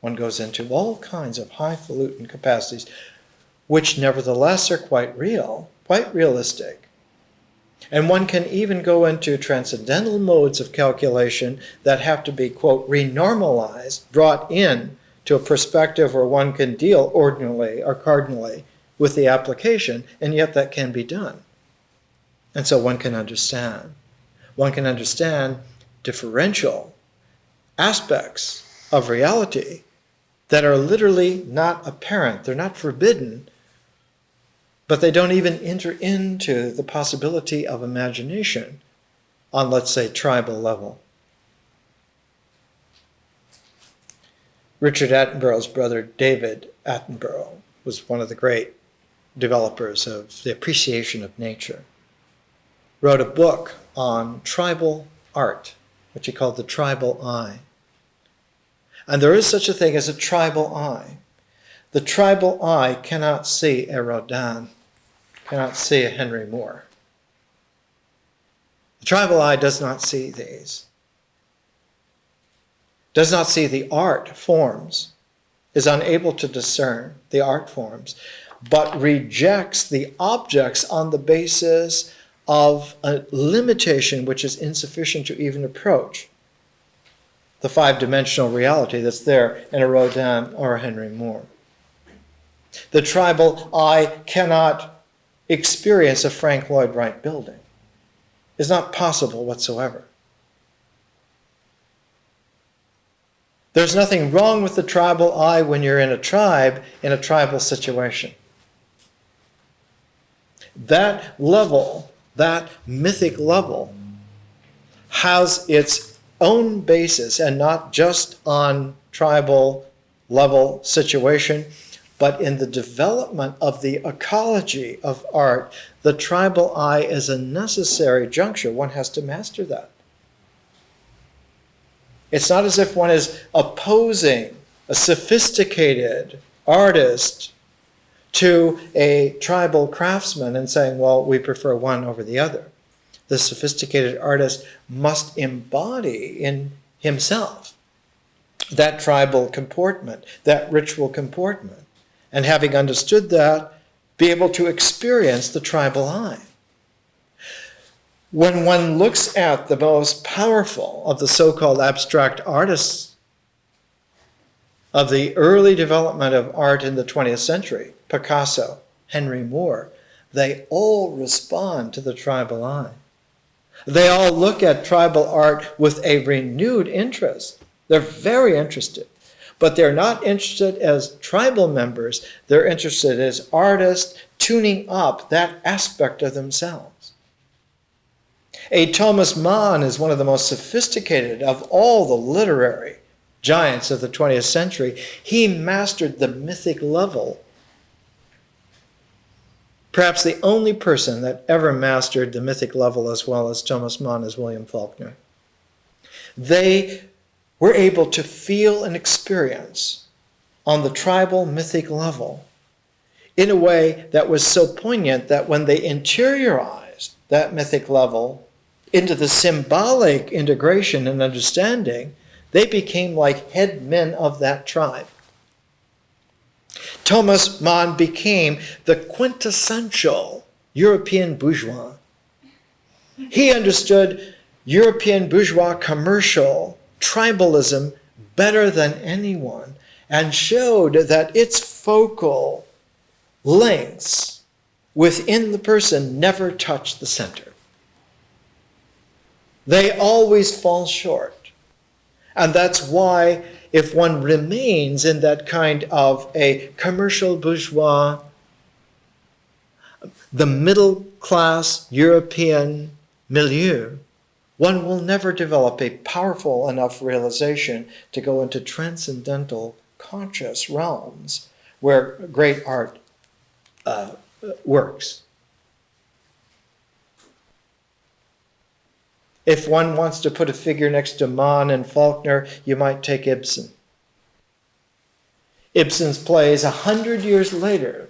One goes into all kinds of highfalutin capacities, which nevertheless are quite real, quite realistic. And one can even go into transcendental modes of calculation that have to be, quote, renormalized, brought in to a perspective where one can deal ordinally or cardinally with the application, and yet that can be done. And so one can understand. One can understand differential aspects of reality that are literally not apparent. They're not forbidden, but they don't even enter into the possibility of imagination on, let's say, tribal level. Richard Attenborough's brother, David Attenborough, was one of the great developers of the appreciation of nature. Wrote a book on tribal art, which he called the tribal eye. And there is such a thing as a tribal eye. The tribal eye cannot see a Rodin, cannot see a Henry Moore. The tribal eye does not see these, does not see the art forms, is unable to discern the art forms, but rejects the objects on the basis of a limitation which is insufficient to even approach the five-dimensional reality that's there in a Rodin or a Henry Moore. The tribal eye cannot experience a Frank Lloyd Wright building. It's not possible whatsoever. There's nothing wrong with the tribal eye when you're in a tribal situation. That level, that mythic level, has its own basis, and not just on tribal level situation, but in the development of the ecology of art. The tribal eye is a necessary juncture. One has to master that. It's not as if one is opposing a sophisticated artist to a tribal craftsman and saying, well, we prefer one over the other. The sophisticated artist must embody in himself that tribal comportment, that ritual comportment. And having understood that, be able to experience the tribal eye. When one looks at the most powerful of the so-called abstract artists of the early development of art in the 20th century, Picasso, Henry Moore, they all respond to the tribal eye. They all look at tribal art with a renewed interest. They're very interested. But they're not interested as tribal members. They're interested as artists tuning up that aspect of themselves. A Thomas Mann is one of the most sophisticated of all the literary giants of the 20th century. He mastered the mythic level. Perhaps the only person that ever mastered the mythic level as well as Thomas Mann is William Faulkner. They were able to feel and experience on the tribal mythic level in a way that was so poignant that when they interiorized that mythic level into the symbolic integration and understanding, they became like head men of that tribe. Thomas Mann became the quintessential European bourgeois. He understood European bourgeois commercial tribalism better than anyone and showed that its focal lengths within the person never touch the center. They always fall short. And that's why if one remains in that kind of a commercial bourgeois, the middle class European milieu, one will never develop a powerful enough realization to go into transcendental conscious realms where great art works. If one wants to put a figure next to Mann and Faulkner, you might take Ibsen. Ibsen's plays 100 years later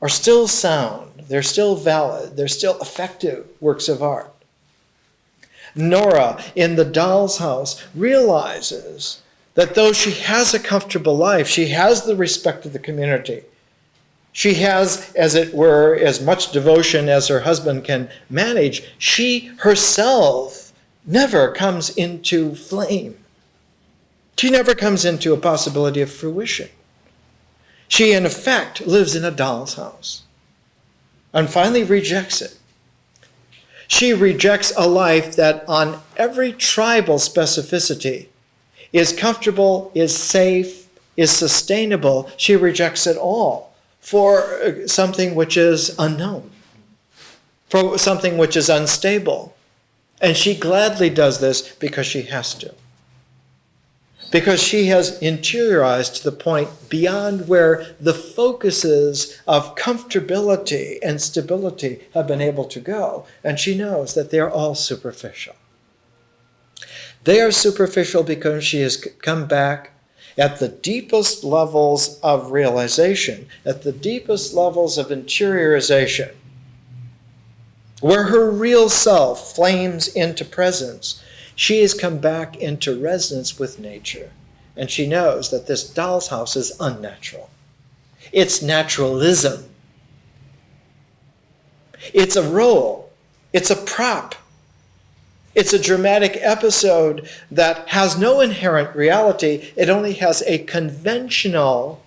are still sound, they're still valid, they're still effective works of art. Nora in The Doll's House realizes that though she has a comfortable life, she has the respect of the community, she has, as it were, as much devotion as her husband can manage, she herself never comes into flame. She never comes into a possibility of fruition. She, in effect, lives in a doll's house and finally rejects it. She rejects a life that on every tribal specificity is comfortable, is safe, is sustainable. She rejects it all for something which is unknown, for something which is unstable. And she gladly does this because she has to. Because she has interiorized to the point beyond where the focuses of comfortability and stability have been able to go. And she knows that they're all superficial. They are superficial because she has come back at the deepest levels of realization, at the deepest levels of interiorization, where her real self flames into presence. She has come back into resonance with nature, and she knows that this doll's house is unnatural. It's naturalism. It's a role. It's a prop. It's a dramatic episode that has no inherent reality. It only has a conventional,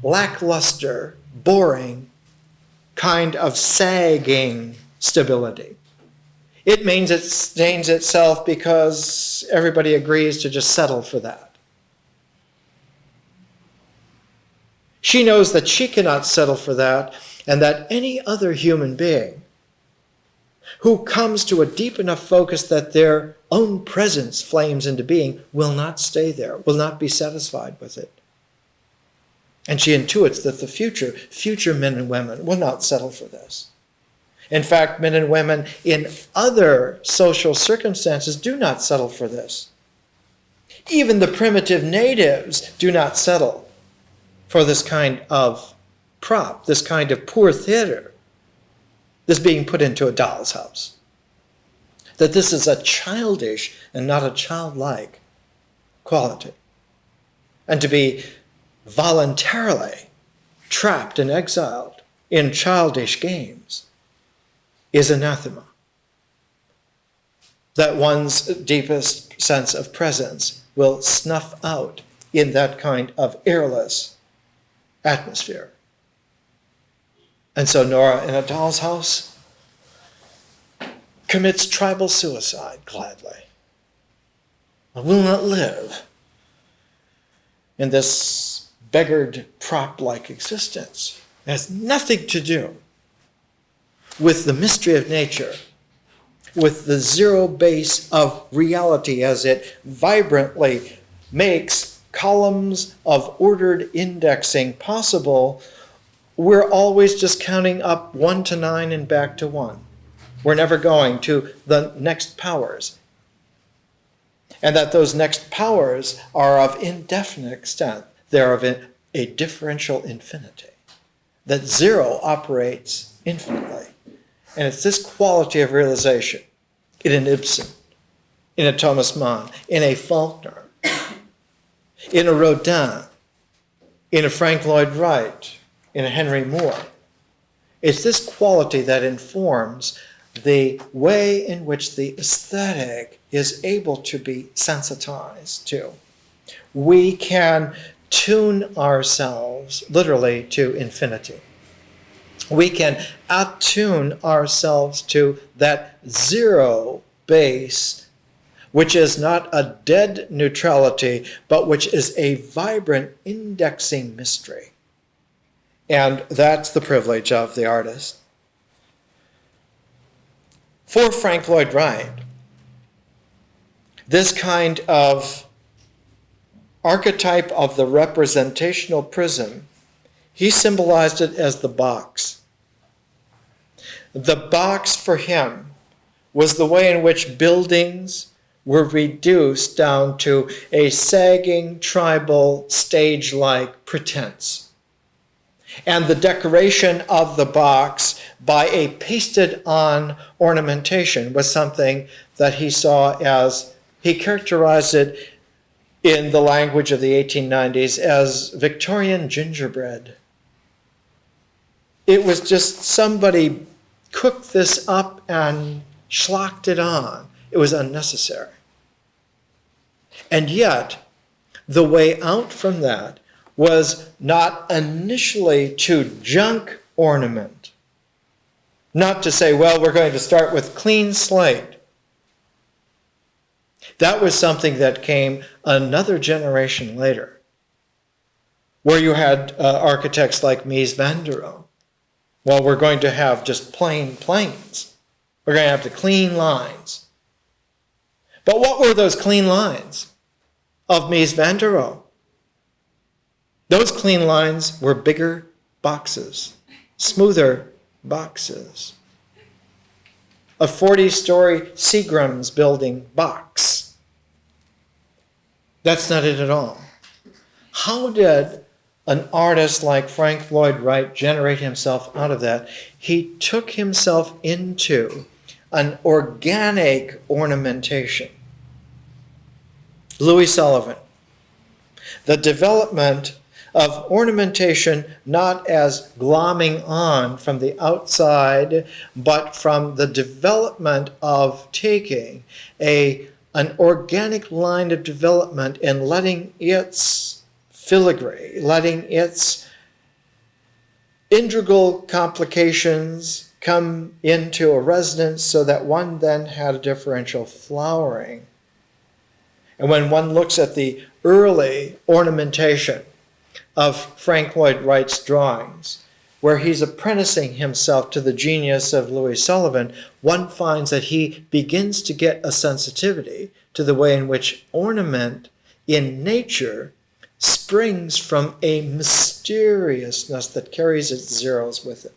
lackluster, boring kind of sagging stability. It maintains itself because everybody agrees to just settle for that. She knows that she cannot settle for that, and that any other human being who comes to a deep enough focus that their own presence flames into being will not stay there, will not be satisfied with it. And she intuits that the future men and women will not settle for this. In fact, men and women in other social circumstances do not settle for this. Even the primitive natives do not settle for this kind of prop, this kind of poor theater, this being put into a doll's house. That this is a childish and not a childlike quality. And to be voluntarily trapped and exiled in childish games is anathema. That one's deepest sense of presence will snuff out in that kind of airless atmosphere. And so Nora in a doll's house commits tribal suicide gladly. I will not live in this beggared prop-like existence. It has nothing to do with the mystery of nature, with the zero base of reality as it vibrantly makes columns of ordered indexing possible. We're always just counting up 1 to 9 and back to 1. We're never going to the next powers. And that those next powers are of indefinite extent. They're of a differential infinity. That zero operates infinitely. And it's this quality of realization in an Ibsen, in a Thomas Mann, in a Faulkner, in a Rodin, in a Frank Lloyd Wright, in a Henry Moore. It's this quality that informs the way in which the aesthetic is able to be sensitized to. We can tune ourselves literally to infinity. We can attune ourselves to that zero base, which is not a dead neutrality, but which is a vibrant indexing mystery. And that's the privilege of the artist. For Frank Lloyd Wright, this kind of archetype of the representational prism, he symbolized it as the box. The box for him was the way in which buildings were reduced down to a sagging, tribal, stage-like pretense. And the decoration of the box by a pasted-on ornamentation was something that he saw as, he characterized it in the language of the 1890s as Victorian gingerbread. It was just somebody cooked this up and schlocked it on. It was unnecessary. And yet, the way out from that was not initially to junk ornament. Not to say, well, we're going to start with clean slate. That was something that came another generation later, where you had architects like Mies van der Rohe. Well, we're going to have just plain planes. We're going to have the clean lines. But what were those clean lines of Mies van der Rohe? Those clean lines were bigger boxes, smoother boxes. A 40-story Seagram's building box. That's not it at all. How did an artist like Frank Lloyd Wright generate himself out of that? He took himself into an organic ornamentation. Louis Sullivan. The development of ornamentation not as glomming on from the outside, but from the development of taking an organic line of development and letting its filigree, letting its integral complications come into a resonance so that one then had a differential flowering. And when one looks at the early ornamentation of Frank Lloyd Wright's drawings, where he's apprenticing himself to the genius of Louis Sullivan, one finds that he begins to get a sensitivity to the way in which ornament in nature springs from a mysteriousness that carries its zeros with it.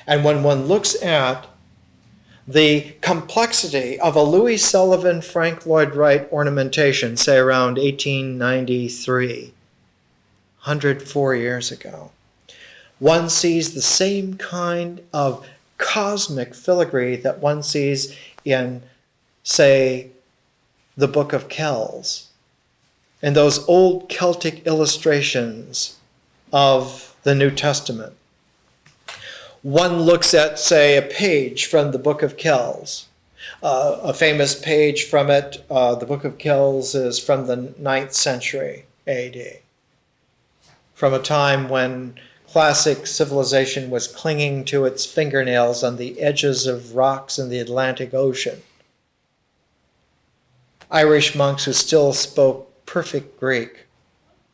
And when one looks at the complexity of a Louis Sullivan, Frank Lloyd Wright ornamentation, say around 1893, 104 years ago, one sees the same kind of cosmic filigree that one sees in, say, the Book of Kells, and those old Celtic illustrations of the New Testament. One looks at, say, a page from the Book of Kells. A famous page from it, the Book of Kells, is from the 9th century AD, from a time when classic civilization was clinging to its fingernails on the edges of rocks in the Atlantic Ocean. Irish monks who still spoke perfect Greek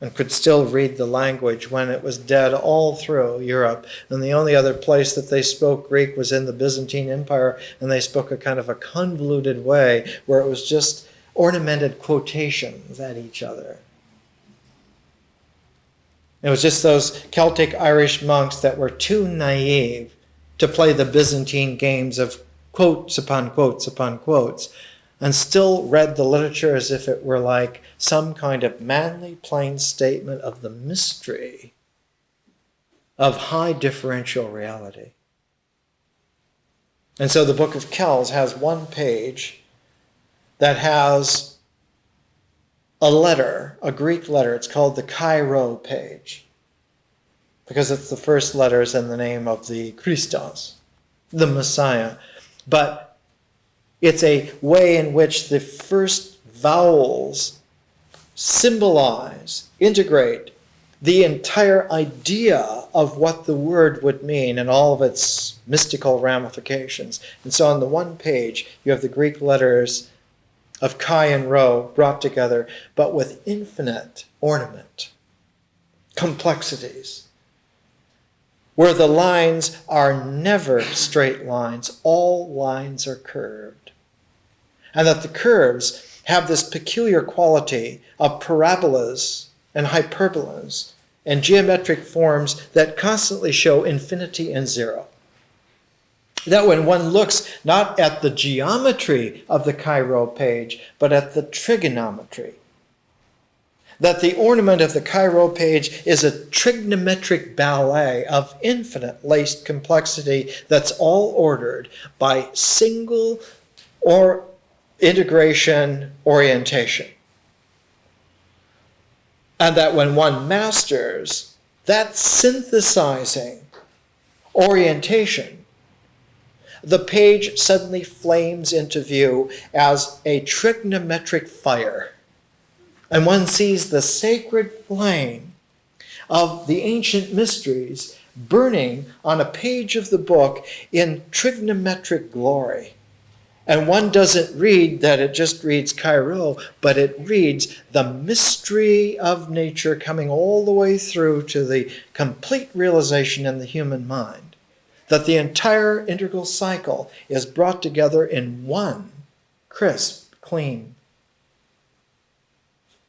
and could still read the language when it was dead all through Europe. And the only other place that they spoke Greek was in the Byzantine Empire, and they spoke a kind of a convoluted way where it was just ornamented quotations at each other. It was just those Celtic Irish monks that were too naive to play the Byzantine games of quotes upon quotes upon quotes, and still read the literature as if it were like some kind of manly, plain statement of the mystery of high differential reality. And so the Book of Kells has one page that has a letter, a Greek letter. It's called the Chi-Rho page, because it's the first letters in the name of the Christos, the Messiah. But it's a way in which the first vowels symbolize, integrate the entire idea of what the word would mean and all of its mystical ramifications. And so on the one page, you have the Greek letters of Chi and Rho brought together, but with infinite ornament, complexities, where the lines are never straight lines, all lines are curved. And that the curves have this peculiar quality of parabolas and hyperbolas and geometric forms that constantly show infinity and zero. That when one looks not at the geometry of the Chi-Rho page, but at the trigonometry, that the ornament of the Chi-Rho page is a trigonometric ballet of infinite laced complexity that's all ordered by single or integration orientation. And that when one masters that synthesizing orientation, the page suddenly flames into view as a trigonometric fire. And one sees the sacred flame of the ancient mysteries burning on a page of the book in trigonometric glory. And one doesn't read that it just reads Chi-Rho, but it reads the mystery of nature coming all the way through to the complete realization in the human mind. That the entire integral cycle is brought together in one crisp, clean,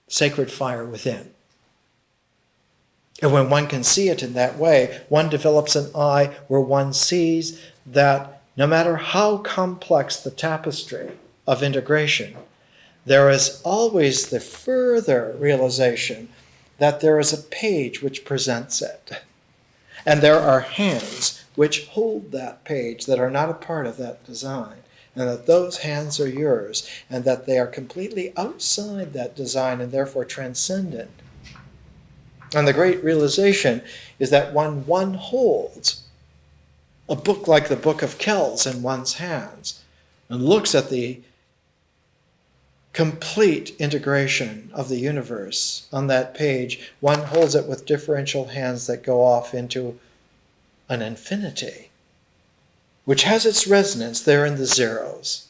sacred fire within. And when one can see it in that way, one develops an eye where one sees that no matter how complex the tapestry of integration, there is always the further realization that there is a page which presents it. And there are hands which hold that page that are not a part of that design, and that those hands are yours, and that they are completely outside that design and therefore transcendent. And the great realization is that when one holds a book like the Book of Kells in one's hands and looks at the complete integration of the universe on that page, one holds it with differential hands that go off into an infinity, which has its resonance there in the zeros,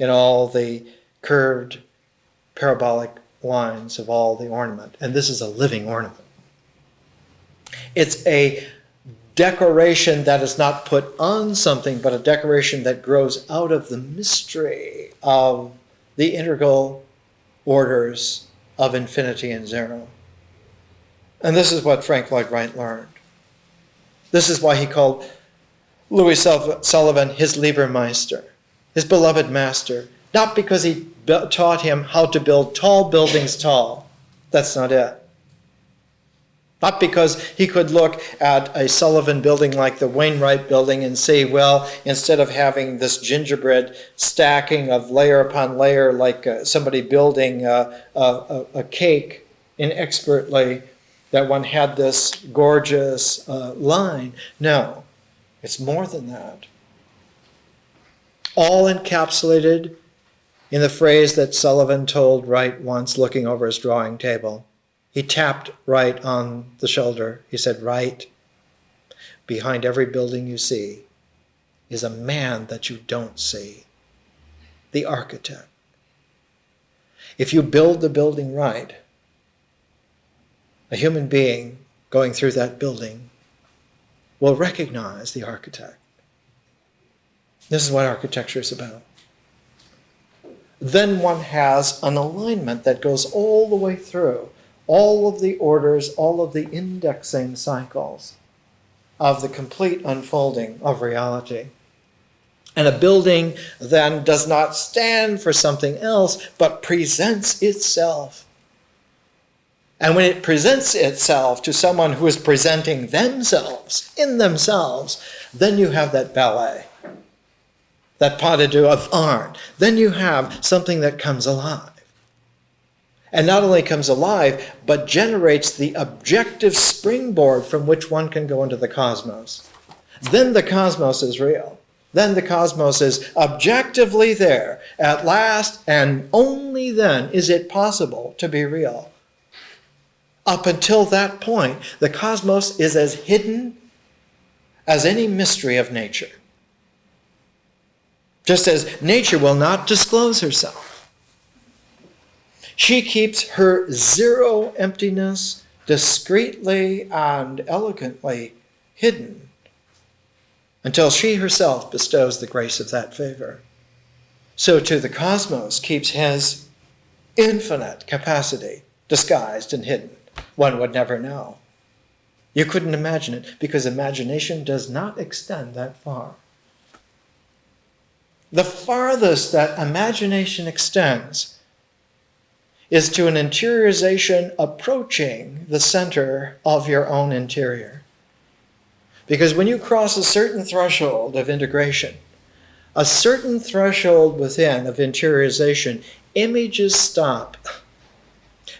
in all the curved parabolic lines of all the ornament. And this is a living ornament. It's a decoration that is not put on something, but a decoration that grows out of the mystery of the integral orders of infinity and zero. And this is what Frank Lloyd Wright learned. This is why he called Louis Sullivan his Liebermeister, his beloved master, not because he taught him how to build tall buildings tall. That's not it. Not because he could look at a Sullivan building like the Wainwright building and say, well, instead of having this gingerbread stacking of layer upon layer like somebody building a cake inexpertly, that one had this gorgeous line. No, it's more than that. All encapsulated in the phrase that Sullivan told Wright once looking over his drawing table. He tapped Wright on the shoulder. He said, Wright, behind every building you see is a man that you don't see, the architect. If you build the building right, a human being going through that building will recognize the architect. This is what architecture is about. Then one has an alignment that goes all the way through all of the orders, all of the indexing cycles of the complete unfolding of reality. And a building then does not stand for something else, but presents itself. And when it presents itself to someone who is presenting themselves, in themselves, then you have that ballet, that pas de deux of art. Then you have something that comes alive. And not only comes alive, but generates the objective springboard from which one can go into the cosmos. Then the cosmos is real. Then the cosmos is objectively there. At last, and only then, is it possible to be real. Up until that point, the cosmos is as hidden as any mystery of nature. Just as nature will not disclose herself. She keeps her zero emptiness discreetly and elegantly hidden until she herself bestows the grace of that favor. So too the cosmos keeps his infinite capacity disguised and hidden. One would never know. You couldn't imagine it because imagination does not extend that far. The farthest that imagination extends is to an interiorization approaching the center of your own interior. Because when you cross a certain threshold of integration, a certain threshold within of interiorization, images stop.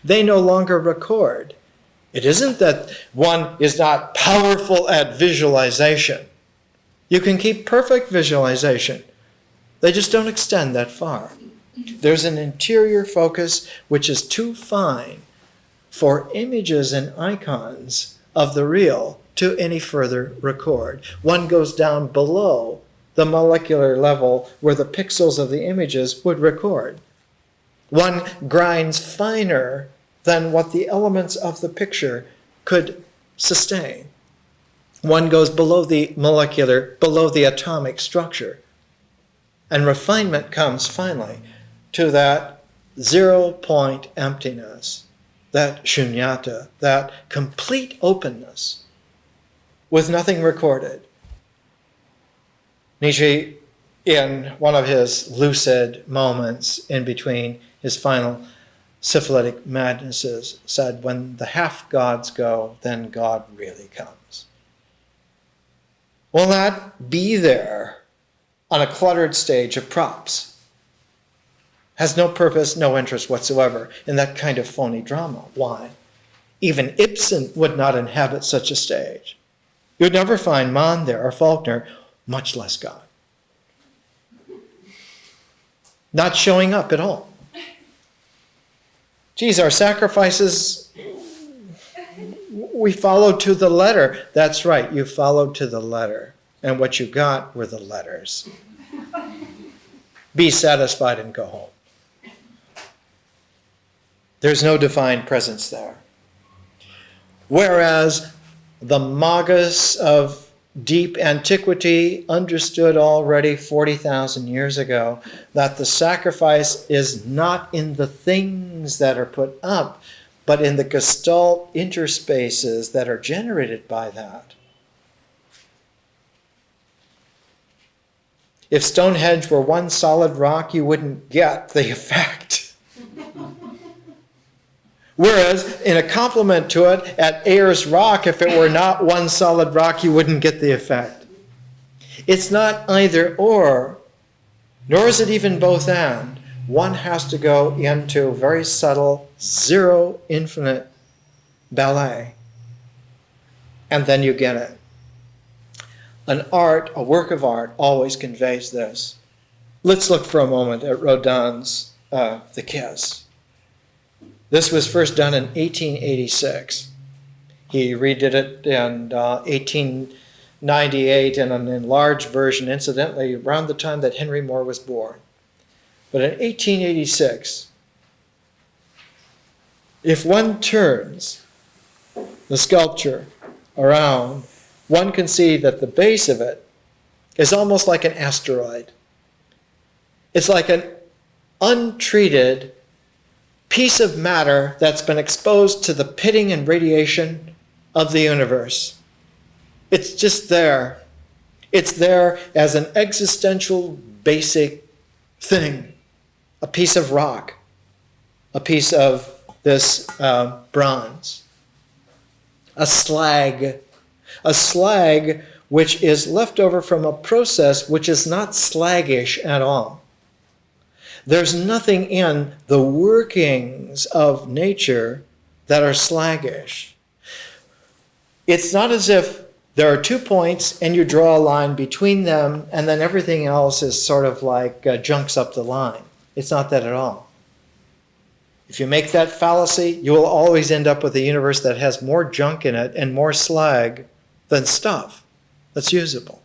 They no longer record. It isn't that one is not powerful at visualization. You can keep perfect visualization. They just don't extend that far. There's an interior focus which is too fine for images and icons of the real to any further record. One goes down below the molecular level where the pixels of the images would record. One grinds finer than what the elements of the picture could sustain. One goes below the molecular, below the atomic structure. And refinement comes finally to that 0 point emptiness, that shunyata, that complete openness with nothing recorded. Nietzsche, in one of his lucid moments in between his final syphilitic madnesses, said, when the half-gods go, then God really comes. Will not be there on a cluttered stage of props. Has no purpose, no interest whatsoever in that kind of phony drama. Why? Even Ibsen would not inhabit such a stage. You would never find Mann there or Faulkner, much less God. Not showing up at all. Geez, our sacrifices, we followed to the letter. That's right, you followed to the letter. And what you got were the letters. Be satisfied and go home. There's no divine presence there. Whereas the magus of deep antiquity understood already 40,000 years ago that the sacrifice is not in the things that are put up, but in the gestalt interspaces that are generated by that. If Stonehenge were one solid rock, you wouldn't get the effect. Whereas, in a complement to it, at Ayers Rock, if it were not one solid rock, you wouldn't get the effect. It's not either or, nor is it even both and. One has to go into very subtle, zero infinite ballet, and then you get it. An art, a work of art, always conveys this. Let's look for a moment at Rodin's The Kiss. This was first done in 1886. He redid it in 1898 in an enlarged version, incidentally, around the time that Henry Moore was born. But in 1886, if one turns the sculpture around, one can see that the base of it is almost like an asteroid. It's like an untreated piece of matter that's been exposed to the pitting and radiation of the universe. It's just there. It's there as an existential basic thing, a piece of rock, a piece of this bronze, a slag which is left over from a process which is not slaggish at all. There's nothing in the workings of nature that are slaggish. It's not as if there are 2 points and you draw a line between them and then everything else is sort of like junks up the line. It's not that at all. If you make that fallacy, you will always end up with a universe that has more junk in it and more slag than stuff that's usable.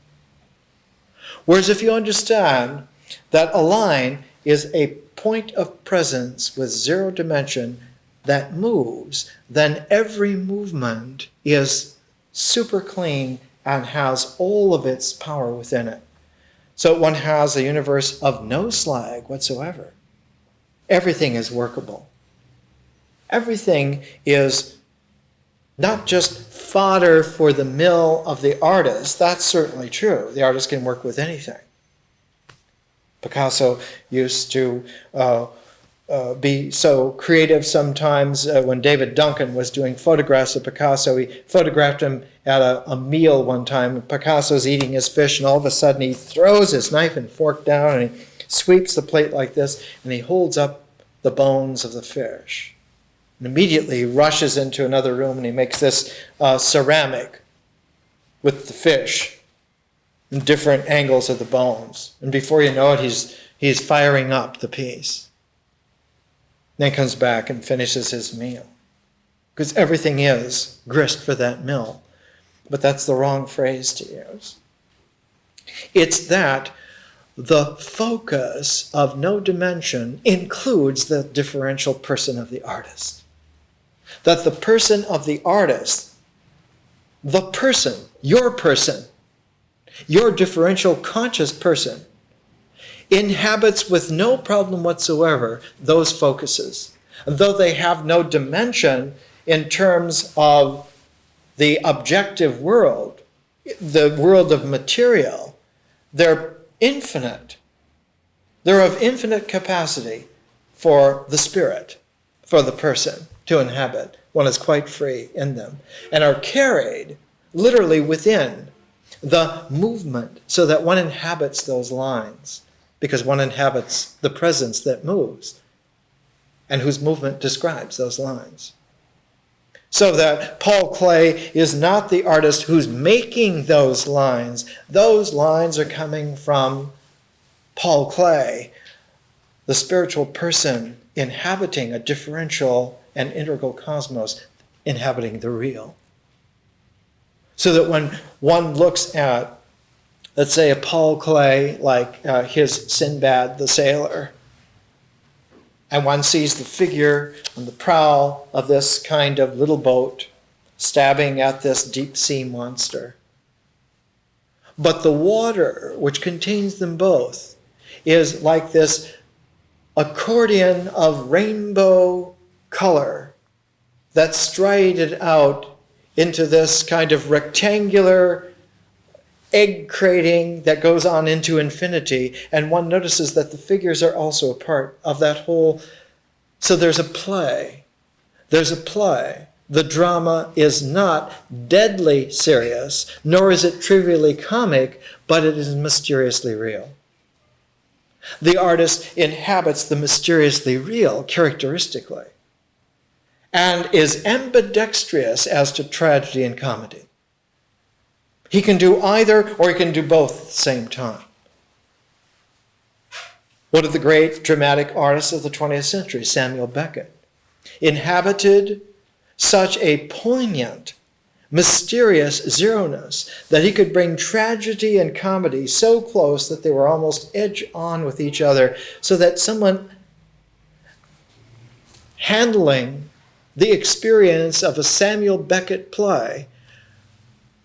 Whereas if you understand that a line is a point of presence with 0 dimension that moves, then every movement is super clean and has all of its power within it. So one has a universe of no slag whatsoever. Everything is workable. Everything is not just fodder for the mill of the artist. That's certainly true. The artist can work with anything. Picasso used to be so creative sometimes. When David Duncan was doing photographs of Picasso, he photographed him at a meal one time. Picasso's eating his fish, and all of a sudden he throws his knife and fork down, and he sweeps the plate like this, and he holds up the bones of the fish. And immediately he rushes into another room, and he makes this ceramic with the fish in different angles of the bones. And before you know it, he's firing up the piece. Then he comes back and finishes his meal. Because everything is grist for that mill. But that's the wrong phrase to use. It's that the focus of no dimension includes the differential person of the artist. That the person of the artist, the person, your differential conscious person, inhabits with no problem whatsoever those focuses. Though they have no dimension in terms of the objective world, the world of material, they're infinite. They're of infinite capacity for the spirit, for the person to inhabit. One is quite free in them and are carried literally within the movement so that one inhabits those lines because one inhabits the presence that moves and whose movement describes those lines. So that Paul Klee is not the artist who's making those lines. Those lines are coming from Paul Klee, the spiritual person inhabiting a differential and integral cosmos, inhabiting the real. So that when one looks at, let's say, a Paul Klee, like his Sinbad the Sailor, and one sees the figure on the prow of this kind of little boat stabbing at this deep sea monster. But the water, which contains them both, is like this accordion of rainbow color that's striated out into this kind of rectangular egg crating that goes on into infinity, and one notices that the figures are also a part of that whole. So there's a play. There's a play. The drama is not deadly serious, nor is it trivially comic, but it is mysteriously real. The artist inhabits the mysteriously real characteristically and is ambidextrous as to tragedy and comedy. He can do either, or he can do both at the same time. One of the great dramatic artists of the 20th century, Samuel Beckett, inhabited such a poignant, mysterious zeroness that he could bring tragedy and comedy so close that they were almost edge-on with each other, so that someone handling the experience of a Samuel Beckett play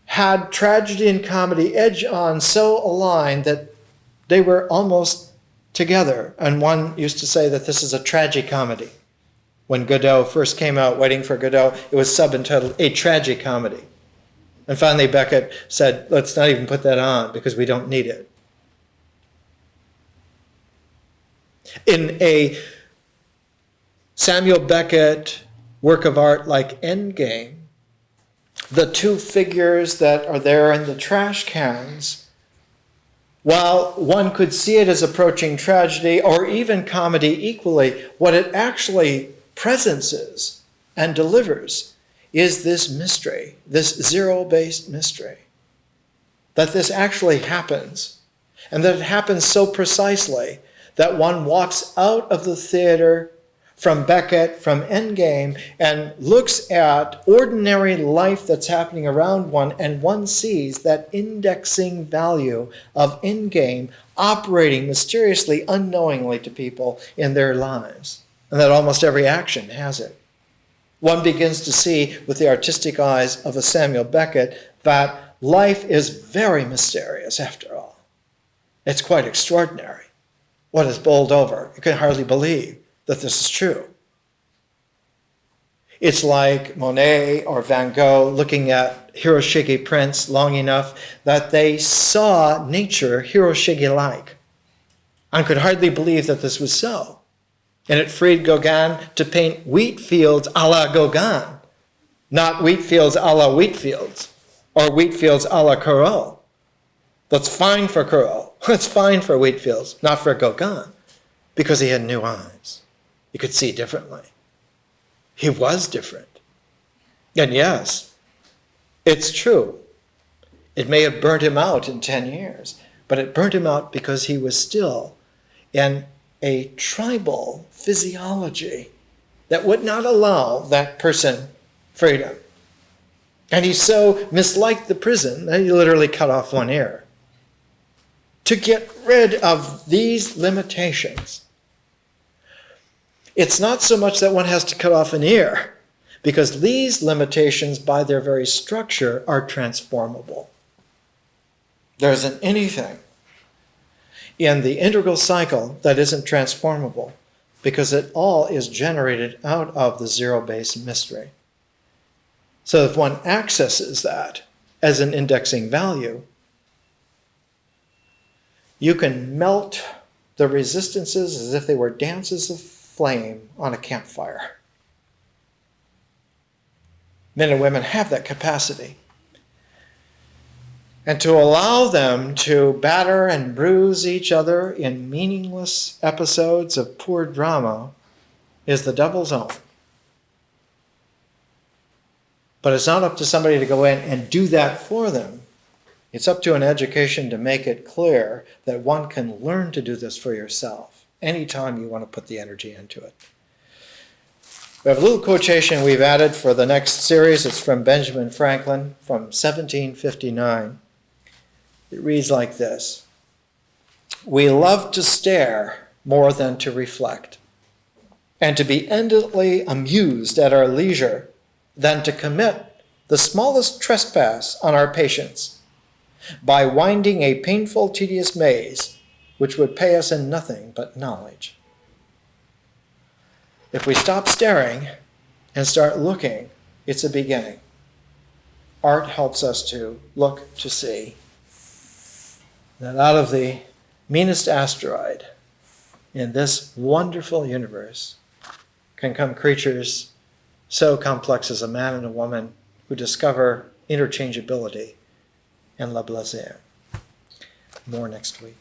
had tragedy and comedy edge-on so aligned that they were almost together. And one used to say that this is a tragicomedy. When Godot first came out, Waiting for Godot, it was subentitled A Tragicomedy. And finally Beckett said, let's not even put that on because we don't need it. In a Samuel Beckett work of art like Endgame, the two figures that are there in the trash cans, while one could see it as approaching tragedy or even comedy equally, what it actually presences and delivers is this mystery, this zero-based mystery, that this actually happens, and that it happens so precisely that one walks out of the theater from Beckett, from Endgame, and looks at ordinary life that's happening around one, and one sees that indexing value of Endgame operating mysteriously, unknowingly to people in their lives, and that almost every action has it. One begins to see with the artistic eyes of a Samuel Beckett that life is very mysterious after all. It's quite extraordinary what is bowled over. You can hardly believe that this is true. It's like Monet or Van Gogh looking at Hiroshige prints long enough that they saw nature Hiroshige-like and could hardly believe that this was so. And it freed Gauguin to paint wheat fields a la Gauguin, not wheat fields a la wheat fields or wheat fields a la Corot. That's fine for Corot. That's fine for wheat fields, not for Gauguin, because he had new eyes. He could see differently. He was different. And yes, it's true. It may have burnt him out in 10 years, but it burnt him out because he was still in a tribal physiology that would not allow that person freedom. And he so misliked the prison that he literally cut off one ear. To get rid of these limitations, it's not so much that one has to cut off an ear, because these limitations by their very structure are transformable. There isn't anything in the integral cycle that isn't transformable, because it all is generated out of the zero-based mystery. So if one accesses that as an indexing value, you can melt the resistances as if they were dances of flame on a campfire. Men and women have that capacity. And to allow them to batter and bruise each other in meaningless episodes of poor drama is the devil's own. But it's not up to somebody to go in and do that for them. It's up to an education to make it clear that one can learn to do this for yourself anytime you want to put the energy into it. We have a little quotation we've added for the next series. It's from Benjamin Franklin from 1759. It reads like this: "We love to stare more than to reflect, and to be endlessly amused at our leisure than to commit the smallest trespass on our patience by winding a painful, tedious maze which would pay us in nothing but knowledge." If we stop staring and start looking, it's a beginning. Art helps us to look to see that out of the meanest asteroid in this wonderful universe can come creatures so complex as a man and a woman who discover interchangeability and La Blasière. More next week.